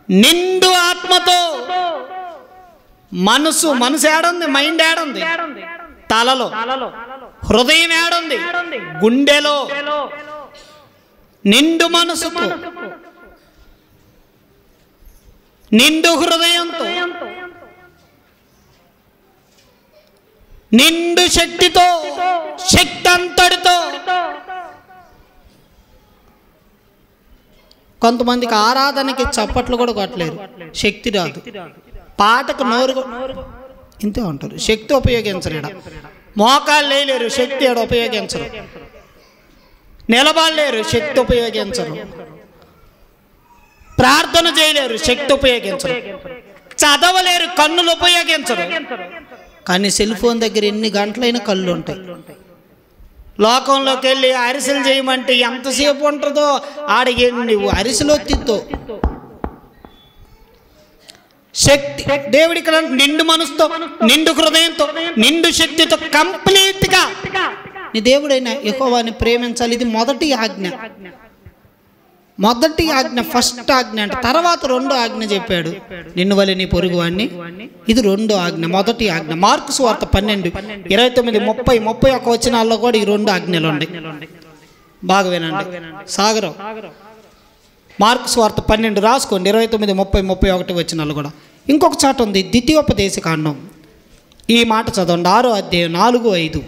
నిండు ఆత్మతో. మనసు ఏడుంది? మైండ్ ఏడుంది? తలలో. హృదయం ఏడుంది? గుండెలో. నిండు మనసుతో, నిండు హృదయంతో, నిండు శక్తితో, శక్తి అంతటితో. కొంతమందికి ఆరాధనకి చప్పట్లు కూడా కొట్టలేరు, శక్తి రాదు. పాటకు నోరు ఇంతే ఉంటారు, శక్తి ఉపయోగించరు. మోకాళ్ళు లేలేరు, శక్తి ఆడ ఉపయోగించరు. నిలబడలేరు, శక్తి ఉపయోగించరు. ప్రార్థన చేయలేరు, శక్తి ఉపయోగించరు. చదవలేరు, కన్నులు ఉపయోగించరు. కానీ సెల్ ఫోన్ దగ్గర ఎన్ని గంటలైనా కళ్ళు ఉంటాయి. లోకంలోకి వెళ్ళి అరిసెలు చేయమంటే ఎంతసేపు ఉంటుందో ఆడ ఎన్ని అరిసెలు తిత్తో. శక్తి దేవుడి ఇక్కడ నిండు మనసుతో, నిండు హృదయంతో, నిండు శక్తితో కంప్లీట్గా నీ దేవుడైన యెహోవాని ప్రేమించాలి. ఇది మొదటి ఆజ్ఞ. మొదటి ఆజ్ఞ, ఫస్ట్ ఆజ్ఞ. అంటే తర్వాత రెండో ఆజ్ఞ చెప్పాడు, నిన్ను వలె నీ పొరుగు వాణ్ణి. ఇది రెండో ఆజ్ఞ. మొదటి ఆజ్ఞ మార్కు సువార్త 12, 29, 30, 31 వచనాల్లో కూడా ఈ రెండు ఆజ్ఞలు ఉన్నాయి. బాగా వినండి. సాగరం మార్కు సువార్త 12 రాసుకోండి, 29, 30, 31 వచనాలు కూడా. ఇంకొక చాట ఉంది, ద్వితీయోపదేశకాండం. ఈ మాట చదవండి, 6వ అధ్యాయం 4, 5.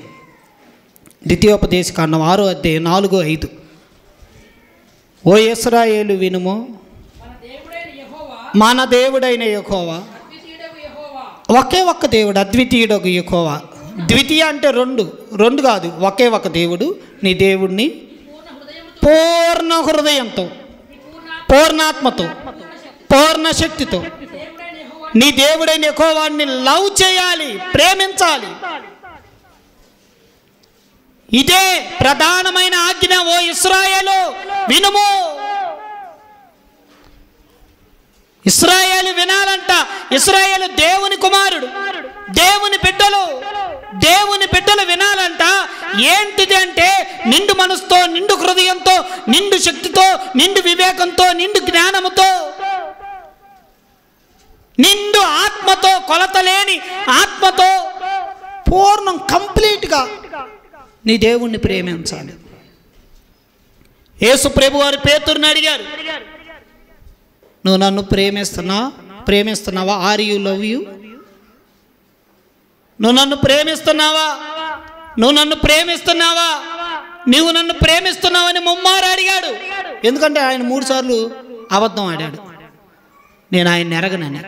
ద్వితీయోపదేశకాండం 6వ అధ్యాయం 4, 5. ఓ ఇశ్రాయేలు వినుము, మన దేవుడైన యెహోవా ఒకే ఒక్క దేవుడు, అద్వితీయుడగు యెహోవా. ద్వితీయ అంటే రెండు కాదు, ఒకే ఒక దేవుడు. నీ దేవుడిని పూర్ణ హృదయంతో, పూర్ణాత్మతో, పూర్ణ శక్తితో నీ దేవుడైన యెహోవాని లవ్ చేయాలి, ప్రేమించాలి. ఇదే ప్రధానమైన ఆజ్ఞ. ఓ ఇశ్రాయేలు వినుము. ఇశ్రాయేలు వినాలంట. ఇశ్రాయేలు దేవుని కుమారుడు, దేవుని బిడ్డలు వినాలంట. ఏంటిది అంటే నిండు మనసుతో, నిండు హృదయంతో, నిండు శక్తితో, నిండు వివేకంతో, నిండు జ్ఞానముతో, నిండు ఆత్మతో, కొలతలేని ఆత్మతో, పూర్ణం కంప్లీట్గా నీ దేవుణ్ణి ప్రేమించాలి. యేసు ప్రభు వారు పేతురుని అడిగారు, నువ్వు నన్ను ప్రేమిస్తున్నావా? Are you love you? నువ్వు నన్ను ప్రేమిస్తున్నావా? నువ్వు నన్ను ప్రేమిస్తున్నావని ముమ్మారు అడిగాడు. ఎందుకంటే ఆయన 3 సార్లు అబద్ధం ఆడాడు, నేను ఆయన ఎరగనని.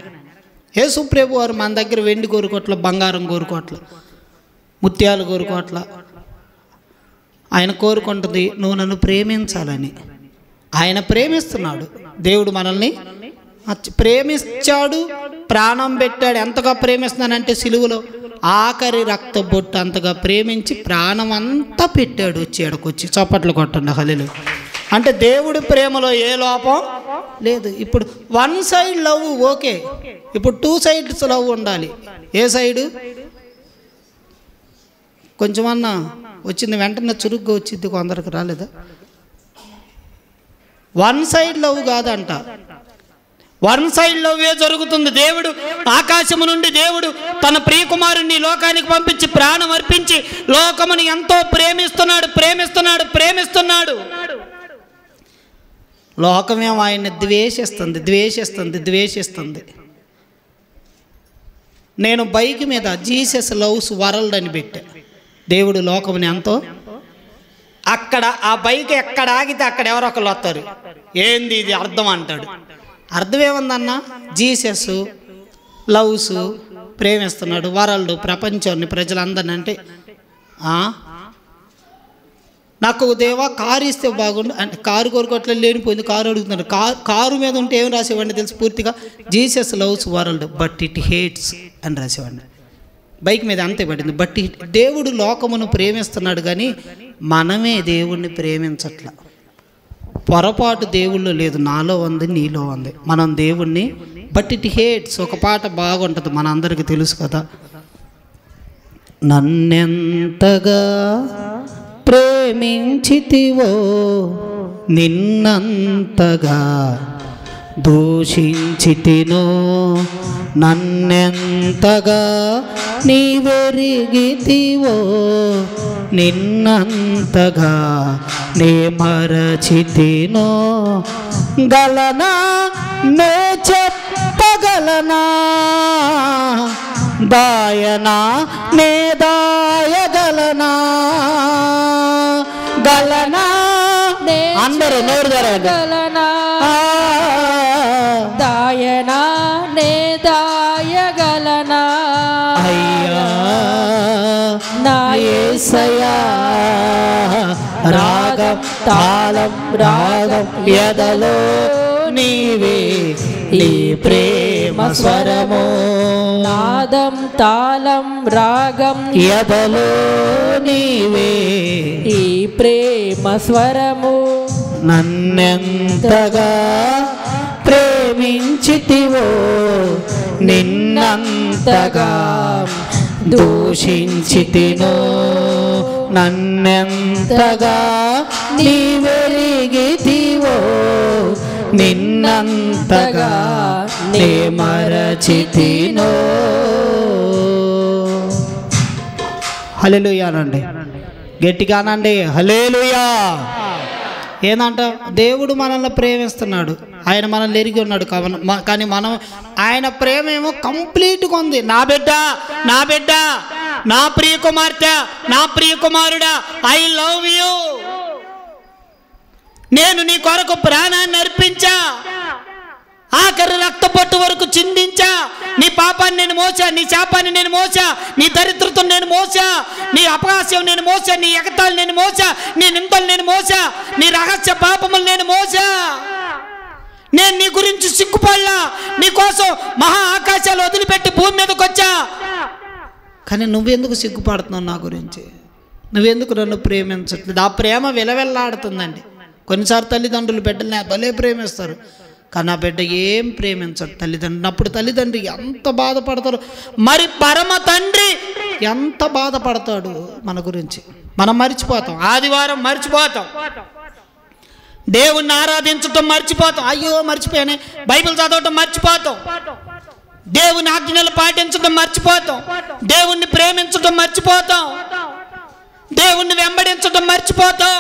యేసు ప్రభు వారు మన దగ్గర వెండి కోరుకోట్ల, బంగారం కోరుకోట్ల, ముత్యాలు కోరుకోట్ల. ఆయన కోరుకుంటుంది నువ్వు నన్ను ప్రేమించాలని. ఆయన ప్రేమిస్తున్నాడు. దేవుడు మనల్ని ప్రేమించాడు, ప్రాణం పెట్టాడు. ఎంతగా ప్రేమిస్తున్నానంటే సిలువలో ఆఖరి రక్త బొట్టు అంతగా ప్రేమించి ప్రాణం అంతా పెట్టాడు. వచ్చి ఎడకొచ్చి చప్పట్లు కొట్టండి హల్లెలూయా. అంటే దేవుడి ప్రేమలో ఏ లోపం లేదు. ఇప్పుడు 1 సైడ్ లవ్ ఓకే, ఇప్పుడు 2 సైడ్స్ లవ్ ఉండాలి. ఏ సైడు? కొంచెమన్నా వచ్చింది వెంటనే చురుగ్గా వచ్చింది, కొందరికి రాలేదా? 1 సైడ్ లవ్ కాదంట, 1 సైడ్ లవ్వే జరుగుతుంది. దేవుడు ఆకాశము నుండి దేవుడు తన ప్రియకుమారుణ్ణి లోకానికి పంపించి ప్రాణం అర్పించి లోకముని ఎంతో ప్రేమిస్తున్నాడు. లోకమేమో ఆయన్ని ద్వేషిస్తుంది. నేను బైక్ మీద జీసస్ లవ్స్ వరల్డ్ అని పెట్టా. దేవుడు లోకముని ఎంతో, అక్కడ ఆ బైక్ ఎక్కడ ఆగితే అక్కడ ఎవరో ఒకరు వస్తారు, ఏంది ఇది అర్థం అంటాడు. అర్థం ఏముందన్న? జీసస్ లవ్స్ ప్రేమిస్తున్నాడు వరల్డ్, ప్రపంచాన్ని, ప్రజలందరినీ. అంటే నాకు దేవా కారు ఇస్తే బాగుండు అంటే కారు కోరుకోవట్లే, లేనిపోయింది కారు అడుగుతున్నాడు. కారు మీద ఉంటే ఏం రాసేవాడిని తెలుసు? పూర్తిగా Jesus loves world but it hates అని రాసేవాడిని. బైక్ మీద అంతే పడింది. బట్ దేవుడు లోకమును ప్రేమిస్తున్నాడు కానీ మనమే దేవుణ్ణి ప్రేమించట్ల. పొరపాటు దేవుళ్ళు లేదు, నాలో ఉంది, నీలో ఉంది. మనం దేవుణ్ణి బట్ ఇట్ హేట్స్. ఒక పాట బాగుంటుంది, మనందరికీ తెలుసు కదా. నన్నెంతగా ప్రేమించితివో నిన్నంతగా దూషించితినో నన్నెంతగా నీవెరిగితివో నిన్నంతగా నే మరచితినో గలనా నే చెప్పగలనా దాయనా నే దాయగలనా గలనా అందరూ నోరు గలనా దాయనా నే దాయగలనా అయ్యా నా యేసయ్యా రాగం తాళం రాగం ఎదలో నీవే నీ ప్రేమ స్వరము నాదం తాళం రాగం ఎదలో నీవే ఈ ప్రేమ స్వరము నన్నెంతగా ప్రేమించితివో నిన్నంతగా దూషించితినో నన్నెంతగా నీవెరిగితివో నిన్నంతగా నే మరచితినో. హల్లెలూయా అనండి, గట్టిగా అనండి హల్లెలూయా. ఏందంట, దేవుడు మనల్ని ప్రేమిస్తున్నాడు, ఆయన మనల్ని ఎరిగి ఉన్నాడు. కానీ మనం ఆయన ప్రేమ ఏమో కంప్లీట్గా ఉంది. నా బిడ్డ, నా బిడ్డ, నా ప్రియ కుమార్తె, నా ప్రియ కుమారుడా, ఐ లవ్ యూ. నేను నీ కొరకు ప్రాణాన్ని అర్పించా, ఆఖరి రక్తపొట్టు వరకు చిందించా. నీ పాపాన్ని నేను మోసా, నీ శాపాన్ని నేను మోసా, నీ దరిద్రతను నేను మోసా, నీ అపహాస్యం నేను మోసా, నీ ఎగతాలు నేను మోసా, నీ నిందలు నేను మోసా, నీ రహస్య పాపములు నేను మోసా. నేను నీ గురించి సిగ్గుపడలా, నీ కోసం మహా ఆకాశాలు వదిలిపెట్టి భూమి మీదకి వచ్చా. కానీ నువ్వెందుకు సిగ్గుపడుతున్నావు నా గురించి? నువ్వెందుకు నన్ను ప్రేమించట్లేదు? ఆ ప్రేమ విలవెల్లాడుతుందండి. కొన్నిసార్లు తల్లిదండ్రులు బిడ్డల్ని భలే ప్రేమిస్తారు, కానీ ఆ బిడ్డ ఏం ప్రేమించడు తల్లిదండ్రులు. అప్పుడు తల్లిదండ్రి ఎంత బాధపడతారు, మరి పరమ తండ్రి ఎంత బాధపడతాడు మన గురించి. మనం మర్చిపోతాం, ఆదివారం మర్చిపోతాం, దేవుణ్ణి ఆరాధించటం మర్చిపోతాం. అయ్యో మర్చిపోయానే, బైబిల్ చదవటం మర్చిపోతాం, దేవుని ఆజ్ఞలు పాటించడం మర్చిపోతాం, దేవుణ్ణి ప్రేమించడం మర్చిపోతాం, దేవుణ్ణి వెంబడించడం మర్చిపోతాం,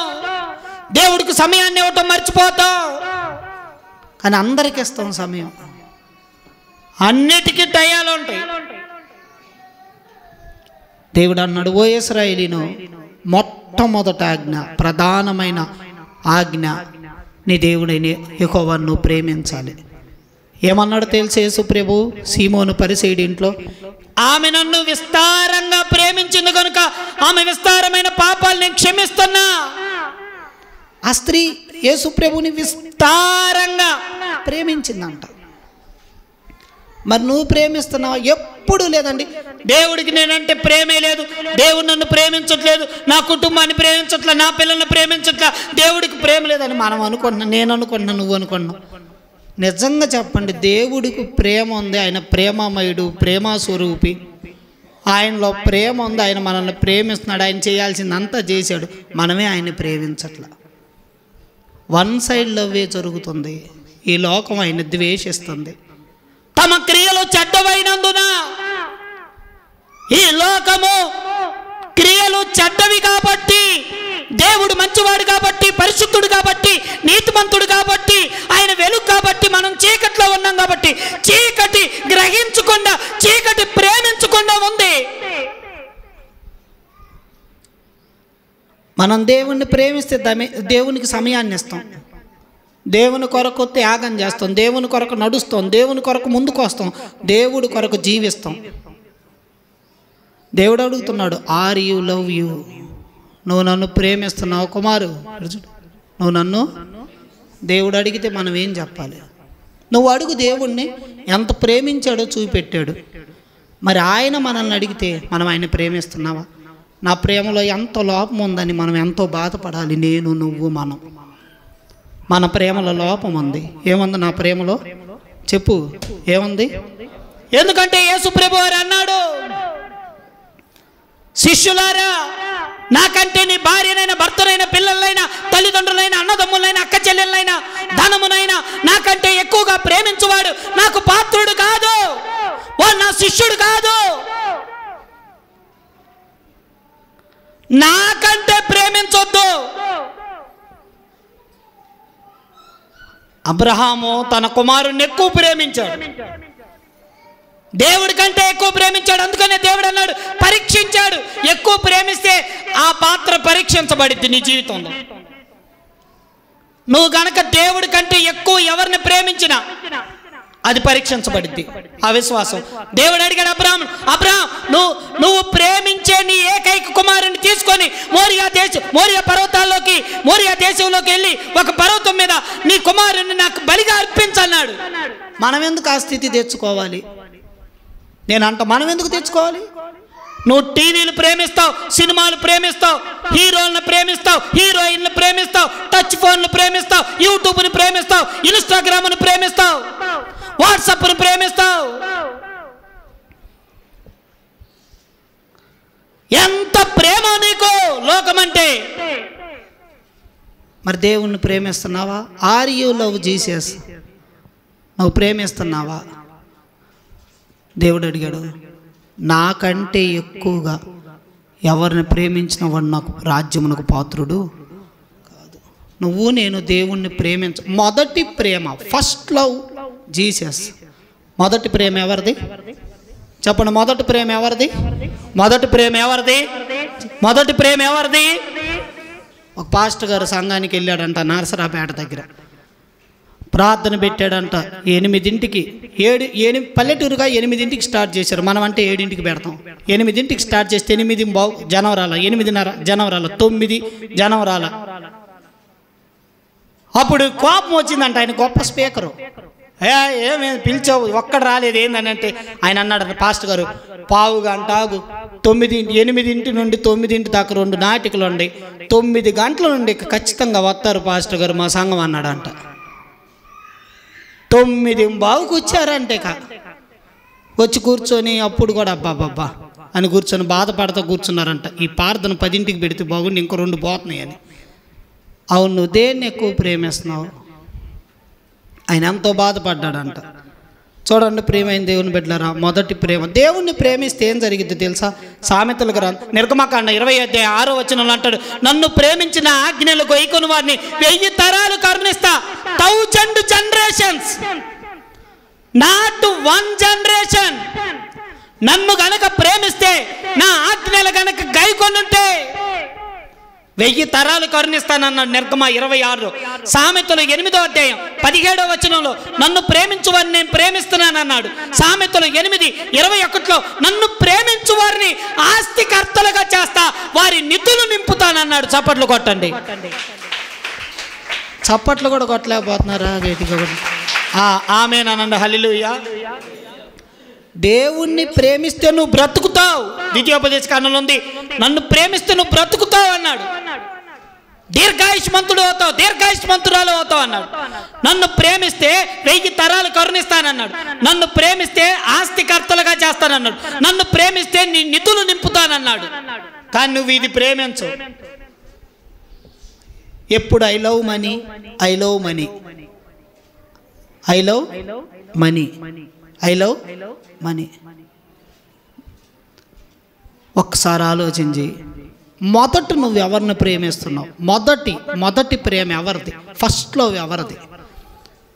దేవుడికి సమయాన్ని ఇవ్వటం మర్చిపోతాం. కానీ అందరికి ఇస్తాం సమయం, అన్నిటికీ టయాలు ఉంటాయి. దేవుడు అన్నాడు, ఓ ఇశ్రాయేలీను, మొట్టమొదట ఆజ్ఞ, ప్రధానమైన ఆజ్ఞ, నీ దేవుడైన యెహోవాను ప్రేమించాలి. ఏమన్నాడు తెలుసు యేసు ప్రభు సీమోను పరిసయ్యుడి ఇంట్లో? ఆమె నన్ను విస్తారంగా ప్రేమించింది కనుక ఆమె విస్తారమైన పాపాలు నేను క్షమిస్తున్నా. ఆ స్త్రీ యేసు ప్రభుని విస్తారంగా ప్రేమించిందంట. మరి నువ్వు ప్రేమిస్తున్నావా? ఎప్పుడు లేదండి, దేవుడికి నేనంటే ప్రేమే లేదు, దేవుడు నన్ను ప్రేమించట్లేదు, నా కుటుంబాన్ని ప్రేమించట్లే, నా పిల్లల్ని ప్రేమించట్లే, దేవుడికి ప్రేమ లేదని మనం అనుకుంటున్నాం, నేను అనుకుంటున్నా, నువ్వు అనుకుంటున్నావు. నిజంగా చెప్పండి, దేవుడికి ప్రేమ ఉంది, ఆయన ప్రేమమయుడు, ప్రేమ స్వరూపి, ఆయనలో ప్రేమ ఉంది, ఆయన మనల్ని ప్రేమిస్తున్నాడు, ఆయన చేయాల్సిందంతా చేశాడు, మనమే ఆయన్ని ప్రేమించట్లా. వన్ సైడ్ లవ్వే జరుగుతుంది. ఈ లోకం ఆయన ద్వేషిస్తుంది. తమ క్రియలు చెడ్డవైనందున, ఈ లోకము క్రియలు చెడ్డవి కాబట్టి, దేవుడు మంచివాడు కాబట్టి, పరిశుద్ధుడు కాబట్టి, నీతిమంతుడు కాబట్టి, ఆయన వెలుగు కాబట్టి, మనం చీకట్లో ఉన్నాం కాబట్టి, చీకటి గ్రహించకుండా, చీకటి ప్రేమించకుండా ఉంది. మనం దేవుణ్ణి ప్రేమిస్తే దేవునికి సమయాన్ని ఇస్తాం, దేవుని కొరకు త్యాగం చేస్తాం, దేవుని కొరకు నడుస్తాం, దేవుని కొరకు ముందుకు వస్తాం, దేవుడి కొరకు జీవిస్తాం. దేవుడు అడుగుతున్నాడు, ఆర్ యు లవ్ యూ? నువ్వు నన్ను ప్రేమిస్తున్నావు కుమారు? నువ్వు నన్ను, దేవుడు అడిగితే మనం ఏం చెప్పాలి? నువ్వు అడుగు దేవుణ్ణి, ఎంత ప్రేమించాడో చూపెట్టాడు. మరి ఆయన మనల్ని అడిగితే మనం ఆయన ప్రేమిస్తున్నావా? నా ప్రేమలో ఎంత లోపం ఉందని మనం ఎంతో బాధపడాలి. నేను, నువ్వు, మనం. మన ప్రేమలో లోపం ఉంది. ఏముంది నా ప్రేమలో? చెప్పు, ఏముంది? ఎందుకంటే యేసు ప్రభు వారు అన్నాడు, శిష్యులారా, నాకంటే నీ భార్యనైనా, భర్తనైనా, పిల్లలైనా, తల్లిదండ్రులైనా, అన్నదమ్ములైనా, అక్క చెల్లెళ్ళైనా, ధనమునైనా నాకంటే ఎక్కువగా ప్రేమించువాడు నాకు పాత్రుడు కాదు, వాడు నా శిష్యుడు కాదు. నాకంటే ప్రేమించొద్దు. అబ్రహాము తన కుమారుణ్ణి ఎక్కువ ప్రేమించాడు, దేవుడి కంటే ఎక్కువ ప్రేమించాడు. అందుకనే దేవుడు అన్నాడు, పరీక్షించాడు. ఎక్కువ ప్రేమిస్తే ఆ పాత్ర పరీక్షించబడిద్ది నీ జీవితంలో. నువ్వు గనక దేవుడి కంటే ఎక్కువ ఎవరిని ప్రేమించినా అది పరీక్షించబడిద్ది, ఆ విశ్వాసం. దేవుడు అడిగాడు అబ్రహాం, నువ్వు ప్రేమించే నీ ఏకైక కుమారుని తీసుకొని మోరియా పర్వతాల్లోకి, మోరియా దేశంలోకి వెళ్ళి ఒక పర్వతం మీద నీ కుమారుని నాకు బలిగా అర్పించన్నాడు. మనం ఎందుకు ఆ స్థితి తెచ్చుకోవాలి? మనం ఎందుకు తెచ్చుకోవాలి? నువ్వు టీవీలు ప్రేమిస్తావు, సినిమాలు ప్రేమిస్తావు, హీరోలను ప్రేమిస్తావు, హీరోయిన్లు ప్రేమిస్తావు, టచ్ ఫోన్లు ప్రేమిస్తావు, యూట్యూబ్ని ప్రేమిస్తావు, ఇన్స్టాగ్రామ్ను ప్రేమిస్తావు, వాట్సాప్ను ప్రేమిస్తావు. ఎంత ప్రేమ నీకు లోకమంటే. మరి దేవుణ్ణి ప్రేమిస్తున్నావా? Are you love Jesus? నువ్వు ప్రేమిస్తున్నావా? దేవుడు అడిగాడు, నాకంటే ఎక్కువగా ఎవరిని ప్రేమించిన వాడు నాకు రాజ్యమునకు పాత్రుడు కాదు. నువ్వు నేను దేవుణ్ణి ప్రేమించ. మొదటి ప్రేమ, ఫస్ట్ లవ్ జీసస్. మొదటి ప్రేమ ఎవరిది చెప్పండి? మొదటి ప్రేమ ఎవరిది? మొదటి ప్రేమ ఎవరిది? మొదటి ప్రేమ ఎవరిది? ఒక పాస్టర్ గారు సంఘానికి వెళ్ళాడంట, నరసరాపేట దగ్గర ప్రార్థన పెట్టాడంట. 8ంటికి పల్లెటూరుగా 8ంటికి స్టార్ట్ చేశారు. మనం అంటే 7ంటికి పెడతాం. 8ంటికి స్టార్ట్ చేస్తే 8 జనవరాల, 8:30 జనవరాల, 9 జనవరాల. అప్పుడు కోపం వచ్చిందంట. ఆయన గొప్ప స్పీకరు. ఏమే పిలిచావు, ఒక్కడ రాలేదు ఏందని అంటే ఆయన అన్నాడు, పాస్టర్ గారు పావు గంట 8 నుండి 9 దాకా 2 నాటికలు ఉండి 9 గంటల నుండి ఖచ్చితంగా వస్తారు పాస్టర్ గారు మా సంఘం అన్నాడంట. 9:15కు వచ్చారంటే వచ్చి కూర్చొని అప్పుడు కూడా అబ్బాబ్బా అని కూర్చొని బాధపడతా కూర్చున్నారంట. ఈ ప్రార్థన 10ంటికి పెడితే బాగుండి ఇంకో 2 పోతున్నాయి అని. అవును, నువ్వు దేన్ని ఎక్కువ ప్రేమిస్తున్నావు? ఆయన ఎంతో బాధపడ్డాడంట. చూడండి ప్రియమైన దేవుని బిడ్డలారా, మొదటి ప్రేమ. దేవుణ్ణి ప్రేమిస్తే ఏం జరిగిద్ది తెలుసా? సామెతల గ్రంథం నిర్గమకాండ 20:6 అంటాడు, నన్ను ప్రేమించిన ఆజ్ఞలు గైకొని వారిని 1000 తరాలు కరుణిస్తా. 1000 generations, నాట్ 1 generation. నన్ను గనక ప్రేమిస్తే, నా ఆజ్ఞలు గనక గైకొనుంటే 1000 తరాలు కరుణిస్తానన్నాడు నిర్గమ 26. సామెతలు 8:17 నన్ను ప్రేమించు వారిని నేను ప్రేమిస్తున్నానన్నాడు. సామెతలు 8:21 నన్ను ప్రేమించు వారిని ఆస్తికర్తలుగా చేస్తా, వారి నిధులు నింపుతానన్నాడు. చప్పట్లు కొట్టండి. చప్పట్లు కూడా కొట్టలేకపోతున్నారా? ఆమేనండి, హల్లెలూయా. దేవుణ్ణి ప్రేమిస్తే నువ్వు బ్రతుకుతావు. ద్వితీయోపదేశకాండంలో ఉంది, నన్ను ప్రేమిస్తే నువ్వు బ్రతుకుతావు అన్నాడు. దీర్ఘాయుష్మంతుడు అవుతావు, దీర్ఘాయుష్మంతురాలు అవుతావు అన్నాడు. నన్ను ప్రేమిస్తే 1000 తరాలు కరుణిస్తానన్నాడు. నన్ను ప్రేమిస్తే ఆస్తికర్తలుగా చేస్తానన్నాడు. నన్ను ప్రేమిస్తే నీ నిధులు నింపుతానన్నాడు. కానీ నువ్వు ఇది ప్రేమించు. ఎప్పుడు I love money, I love money, I love money, I love money. ఒక్కసారి ఆలోచించి, మొదట నువ్వు ఎవరిని ప్రేమిస్తున్నావు? మొదటి ప్రేమ ఎవరిది? ఫస్ట్ లవ్ ఎవరిది?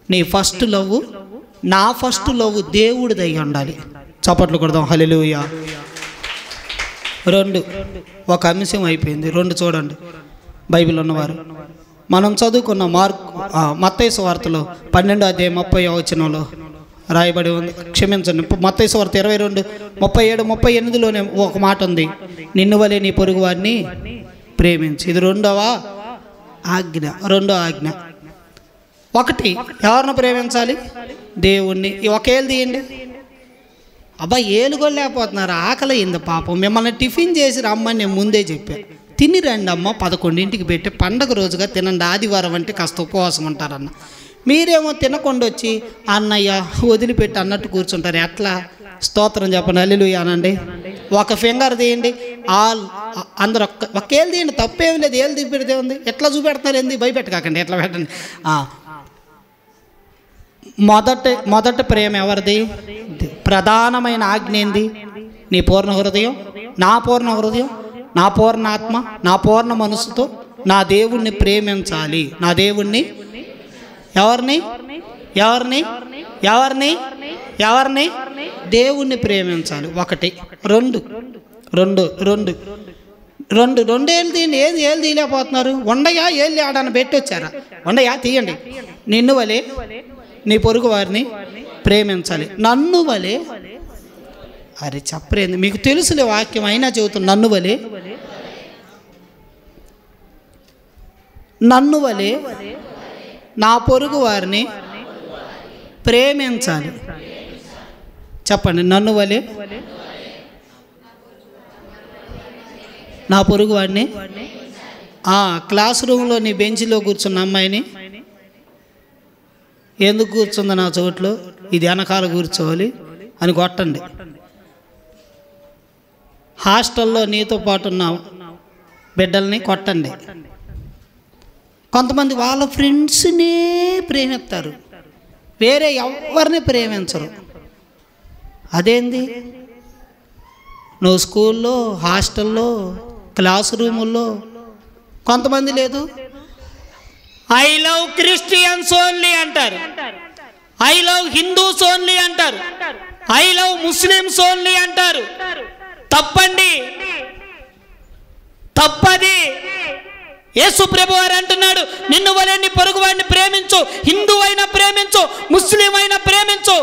నీ ఫస్ట్ లవ్, నా ఫస్ట్ లవ్ దేవుడిది అయి ఉండాలి. చప్పట్లు కొడదాం, హల్లెలూయా. 2 ఒక అంశం అయిపోయింది. 2 చూడండి, బైబిల్ ఉన్నవారు మనం చదువుకున్న మత్తయి సువార్తలో 12:30 రాయబడి ఉంది. క్షమించండి, మత్తయి సువార్త 22:37-38 ఒక మాట ఉంది, నిన్ను వలె నీ పొరుగు వారిని ప్రేమించు. ఇది 2వ ఆజ్ఞ. 2వ ఆజ్ఞ. 1 ఎవరిని ప్రేమించాలి? దేవుణ్ణి. ఒకేళ్ళు తీయండి. అబ్బా ఏలుగొలేకపోతున్నారు, ఆకలి అయింది పాపం. మిమ్మల్ని టిఫిన్ చేసి రమ్మని నేను ముందే చెప్పాను. తిని రండి అమ్మ, 11ంటికి పెట్టి పండగ రోజుగా తినండి, ఆదివారం అంటే కాస్త ఉపవాసం ఉంటారన్న. మీరేమో తినకుండా వచ్చి అన్నయ్య వదిలిపెట్టి అన్నట్టు కూర్చుంటారు. ఎట్లా? స్తోత్రం చెప్పండి, హల్లెలూయా అనండి. ఒక ఫింగర్ తీయండి, ఆల్ అందరు ఒక్క ఏళ్ళు తీయండి, తప్పేమి లేదు. ఏళ్ళు చూపెడితే ఉంది, ఎట్లా చూపెడుతున్నారు ఏంది, భయపెట్టకాకండి, ఎట్లా పెట్టండి. మొదటి ప్రేమ ఎవరిది? ప్రధానమైన ఆజ్ఞ ఏంది? నీ పూర్ణ హృదయం, నా పూర్ణ హృదయం, నా పూర్ణ ఆత్మ, నా పూర్ణ మనసుతో నా దేవుణ్ణి ప్రేమించాలి. నా దేవుణ్ణి ఎవరిని ఎవరిని ఎవరిని ఎవరిని దేవుణ్ణి ప్రేమించాలి. ఒకటి. రెండు రెండు రెండు రెండు రెండేళ్ళు తీయండి. ఏళ్ళు తీయలేకపోతున్నారు? ఉండయా ఏళ్ళు ఆడని పెట్టి వచ్చారా? ఉండయా తీయండి. నిన్ను వలే నీ పొరుగు వారిని ప్రేమించాలి. నన్ను వలే, అరే చెప్పరేంది, మీకు తెలుసులే వాక్యం అయినా చెబుతుంది. నన్ను వలే నా పొరుగు వారిని ప్రేమించాలి. చెప్పండి, నన్ను వలే నా పొరుగు వాడిని. క్లాస్ రూమ్లో నీ బెంచ్లో కూర్చున్న అమ్మాయిని, ఎందుకు కూర్చుంది నా చోట్లో, ఇది వెనకాల కూర్చోవాలి అని కొట్టండి. హాస్టల్లో నీతో పాటు ఉన్న బిడ్డల్ని కొట్టండి. కొంతమంది వాళ్ళ ఫ్రెండ్స్నే ప్రేమిస్తారు, వేరే ఎవరిని ప్రేమించరు. అదేంది? నువ్వు స్కూల్లో, హాస్టల్లో, క్లాస్ రూముల్లో కొంతమంది లేదు, ఐ లవ్ క్రిస్టియన్స్ ఓన్లీ అంటారు, ఐ లవ్ హిందూస్ ఓన్లీ అంటారు, ఐ లవ్ ముస్లిమ్స్ ఓన్లీ అంటారు. తప్పండి, తప్పది. యేసు ప్రభు వారు అంటున్నాడు, నిన్ను వలె నీ పొరుగు వాడిని ప్రేమించు. హిందూ అయినా ప్రేమించు, ముస్లిం అయినా ప్రేమించు.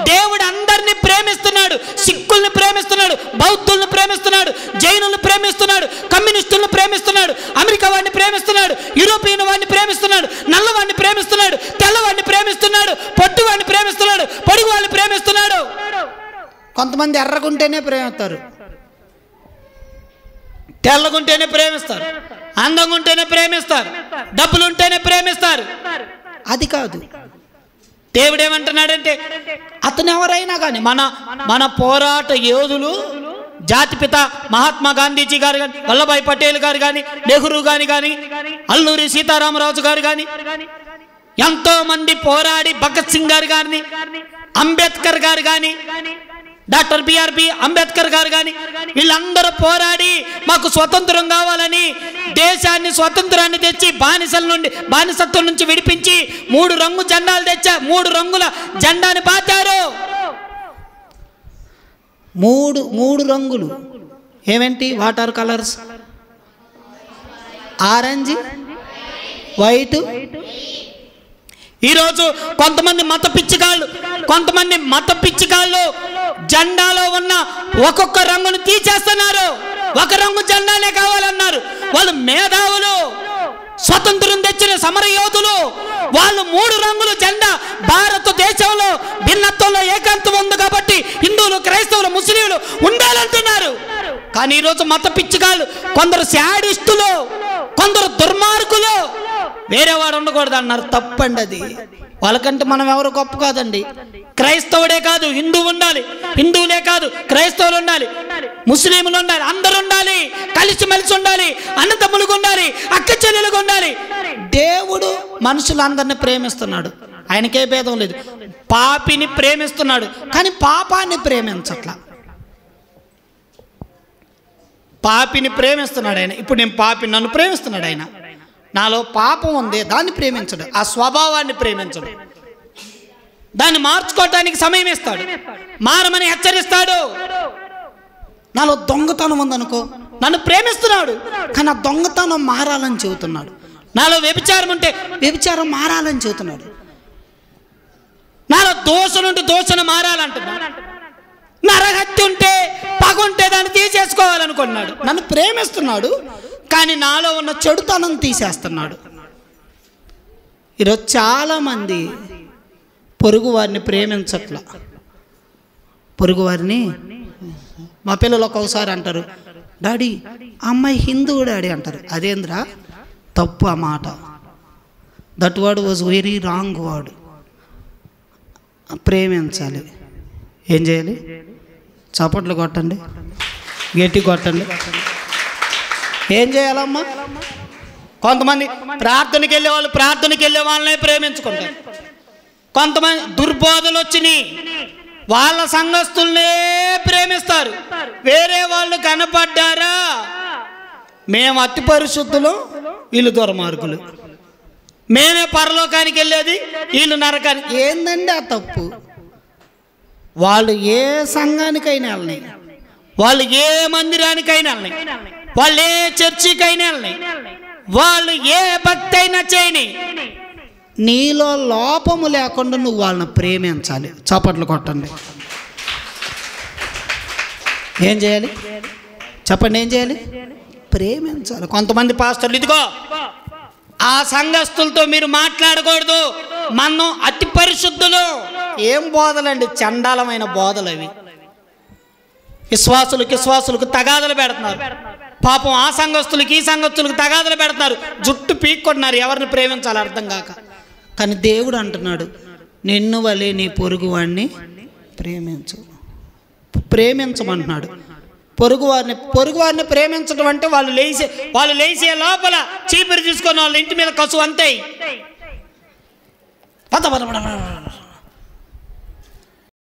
దేవుడు అందరినీ ప్రేమిస్తున్నాడు. సిక్కుల్ని ప్రేమిస్తున్నాడు, బౌద్ధుల్ని ప్రేమిస్తున్నాడు, జైనుల్ని ప్రేమిస్తున్నాడు, కమ్యూనిస్టులను ప్రేమిస్తున్నాడు, అమెరికా వాడిని ప్రేమిస్తున్నాడు, యూరోపియన్ వాడిని ప్రేమిస్తున్నాడు, నల్లవాడిని ప్రేమిస్తున్నాడు, తెల్లవాడిని ప్రేమిస్తున్నాడు, పొట్టు వాడిని ప్రేమిస్తున్నాడు, పొడుగు వాడిని ప్రేమిస్తున్నాడు. కొంతమంది ఎర్రగుంటేనే ప్రేమిస్తారు, తెల్లగుంటేనే ప్రేమిస్తారు, అందంగా ఉంటేనే ప్రేమిస్తారు, డబ్బులుంటేనే ప్రేమిస్తారు. అది కాదు. దేవుడు ఏమంటున్నాడంటే, అతను ఎవరైనా కానీ మన పోరాట యోధులు, జాతిపిత మహాత్మా గాంధీజీ గారు కానీ, వల్లభాయ్ పటేల్ గారు కానీ, నెహ్రూ కానీ, అల్లూరి సీతారామరాజు గారు కానీ, ఎంతో మంది పోరాడి, భగత్ సింగ్ గారు కానీ, అంబేద్కర్ గారు కానీ, డాక్టర్ బిఆర్బి అంబేద్కర్ గారు కానీ, వీళ్ళందరూ పోరాడి మాకు స్వతంత్రం కావాలని దేశాన్ని, స్వతంత్రాన్ని తెచ్చి బానిసత్వం నుంచి విడిపించి 3 రంగు జెండాలు తెచ్చా, 3 రంగుల జెండాని పాతారు. 3 రంగులు ఏమేంటి? Water colours, orange, white. ఈరోజు కొంతమంది మత పిచ్చికాళ్ళు జెండాలో ఉన్న ఒక్కొక్క రంగును తీసేస్తున్నారు. ఒక రంగు జెండానే కావాలన్నారు. వాళ్ళు మేధావులు, స్వతంత్రం తెచ్చిన సమర యోధులు. వాళ్ళు 3 రంగుల జెండా. భారతదేశంలో భిన్నత్వంలో ఏకాంతం ఉంది కాబట్టి హిందువులు, క్రైస్తవులు, ముస్లింలు ఉండాలంటున్నారు. కానీ ఈరోజు మత పిచ్చికాళ్ళు, కొందరు శాడిస్టులు, కొందరు దుర్మార్గులు వేరే వాడు ఉండకూడదు అన్నారు. తప్పండి అది. వాళ్ళకంటే మనం ఎవరు గొప్ప కాదండి. క్రైస్తవుడే కాదు, హిందువు ఉండాలి, హిందువులే కాదు క్రైస్తవులు ఉండాలి, ముస్లింలు ఉండాలి, అందరూ ఉండాలి, కలిసిమెలిసి ఉండాలి, అన్నదమ్ములుగా ఉండాలి, అక్క చెల్లెలుగా ఉండాలి. దేవుడు మనుషులందరినీ ప్రేమిస్తున్నాడు, ఆయనకే భేదం లేదు. పాపిని ప్రేమిస్తున్నాడు కానీ పాపాన్ని ప్రేమించట్లా. పాపిని ప్రేమిస్తున్నాడు ఆయన. ఇప్పుడు నేను పాపిని, నన్ను ప్రేమిస్తున్నాడు ఆయన. నాలో పాపం ఉంది, దాన్ని ప్రేమించడు, ఆ స్వభావాన్ని ప్రేమించడు. దాన్ని మార్చుకోవటానికి సమయం ఇస్తాడు, మారమని హెచ్చరిస్తాడు. నాలో దొంగతనం ఉందనుకో, నన్ను ప్రేమిస్తున్నాడు కానీ ఆ దొంగతనం మారాలని చెబుతున్నాడు. నాలో వ్యభిచారం ఉంటే వ్యభిచారం మారాలని చెబుతున్నాడు. నాలో దోషం ఉంటే దోషణ మారాలంటున్నాడు. నరహత్య ఉంటే, పగుంటే దాన్ని తీసేసుకోవాలనుకున్నాడు. నన్ను ప్రేమిస్తున్నాడు కానీ నాలో ఉన్న చెడుతనం తీసేస్తున్నాడు. ఈరోజు చాలామంది పొరుగు వారిని ప్రేమించట్ల. పొరుగు వారిని, మా పిల్లలు ఒక్కొక్కసారి అంటారు, డాడీ అమ్మాయి హిందువు డాడీ అంటారు. అదేంద్రా తప్పు ఆ మాట. That word was very wrong word. ప్రేమించాలి. ఏం చేయాలి? చప్పట్లు కొట్టండి. గట్టి కొట్టండి. ఏం చేయాలమ్మా? కొంతమంది ప్రార్థనకి వెళ్ళే వాళ్ళు ప్రార్థనకి వెళ్ళే వాళ్ళనే ప్రేమించుకుంటారు. కొంతమంది దుర్బోధలు వచ్చినాయి, వాళ్ళ సంఘస్థుల్నే ప్రేమిస్తారు. వేరే వాళ్ళు కనపడ్డారా మేము అతి పరిశుద్ధులు, వీళ్ళు దుర్మార్గులు, మేమే పరలోకానికి వెళ్ళేది, వీళ్ళు నరకానికి. ఏందండి ఆ తప్పు? వాళ్ళు ఏ సంఘానికైనా వెళ్ళని, వాళ్ళు ఏ మందిరానికైనా వెళ్ళని, వాళ్ళు ఏ చర్చికైనా వెళ్ళని, వాళ్ళు ఏ భక్తి అయినా చేయని, నీలో లోపము లేకుండా నువ్వు వాళ్ళని ప్రేమించాలి. చప్పట్లు కొట్టండి. ఏం చేయాలి చెప్పండి? ఏం చేయాలి? ప్రేమించాలి. కొంతమంది పాస్టర్లు ఇదిగో ఆ సంఘస్థులతో మీరు మాట్లాడకూడదు, మనం అతి పరిశుద్ధులు. ఏం బోధలండి? చండాలమైన బోధలు అవి. విశ్వాసులకు తగాదలు పెడుతున్నారు. పాపం ఆ సంఘస్థులకి ఈ సంఘస్థులకు తగాదలు పెడుతున్నారు, జుట్టు పీక్కుంటున్నారు ఎవరిని ప్రేమించాలి అర్థం కాక. కానీ దేవుడు అంటున్నాడు, నిన్ను వలే నీ పొరుగువాడిని ప్రేమించమంటున్నాడు. పొరుగువారిని ప్రేమించడం అంటే వాళ్ళు లేచే లోపల చీపిరి తీసుకొని వాళ్ళ ఇంటి మీద కసు అంతే.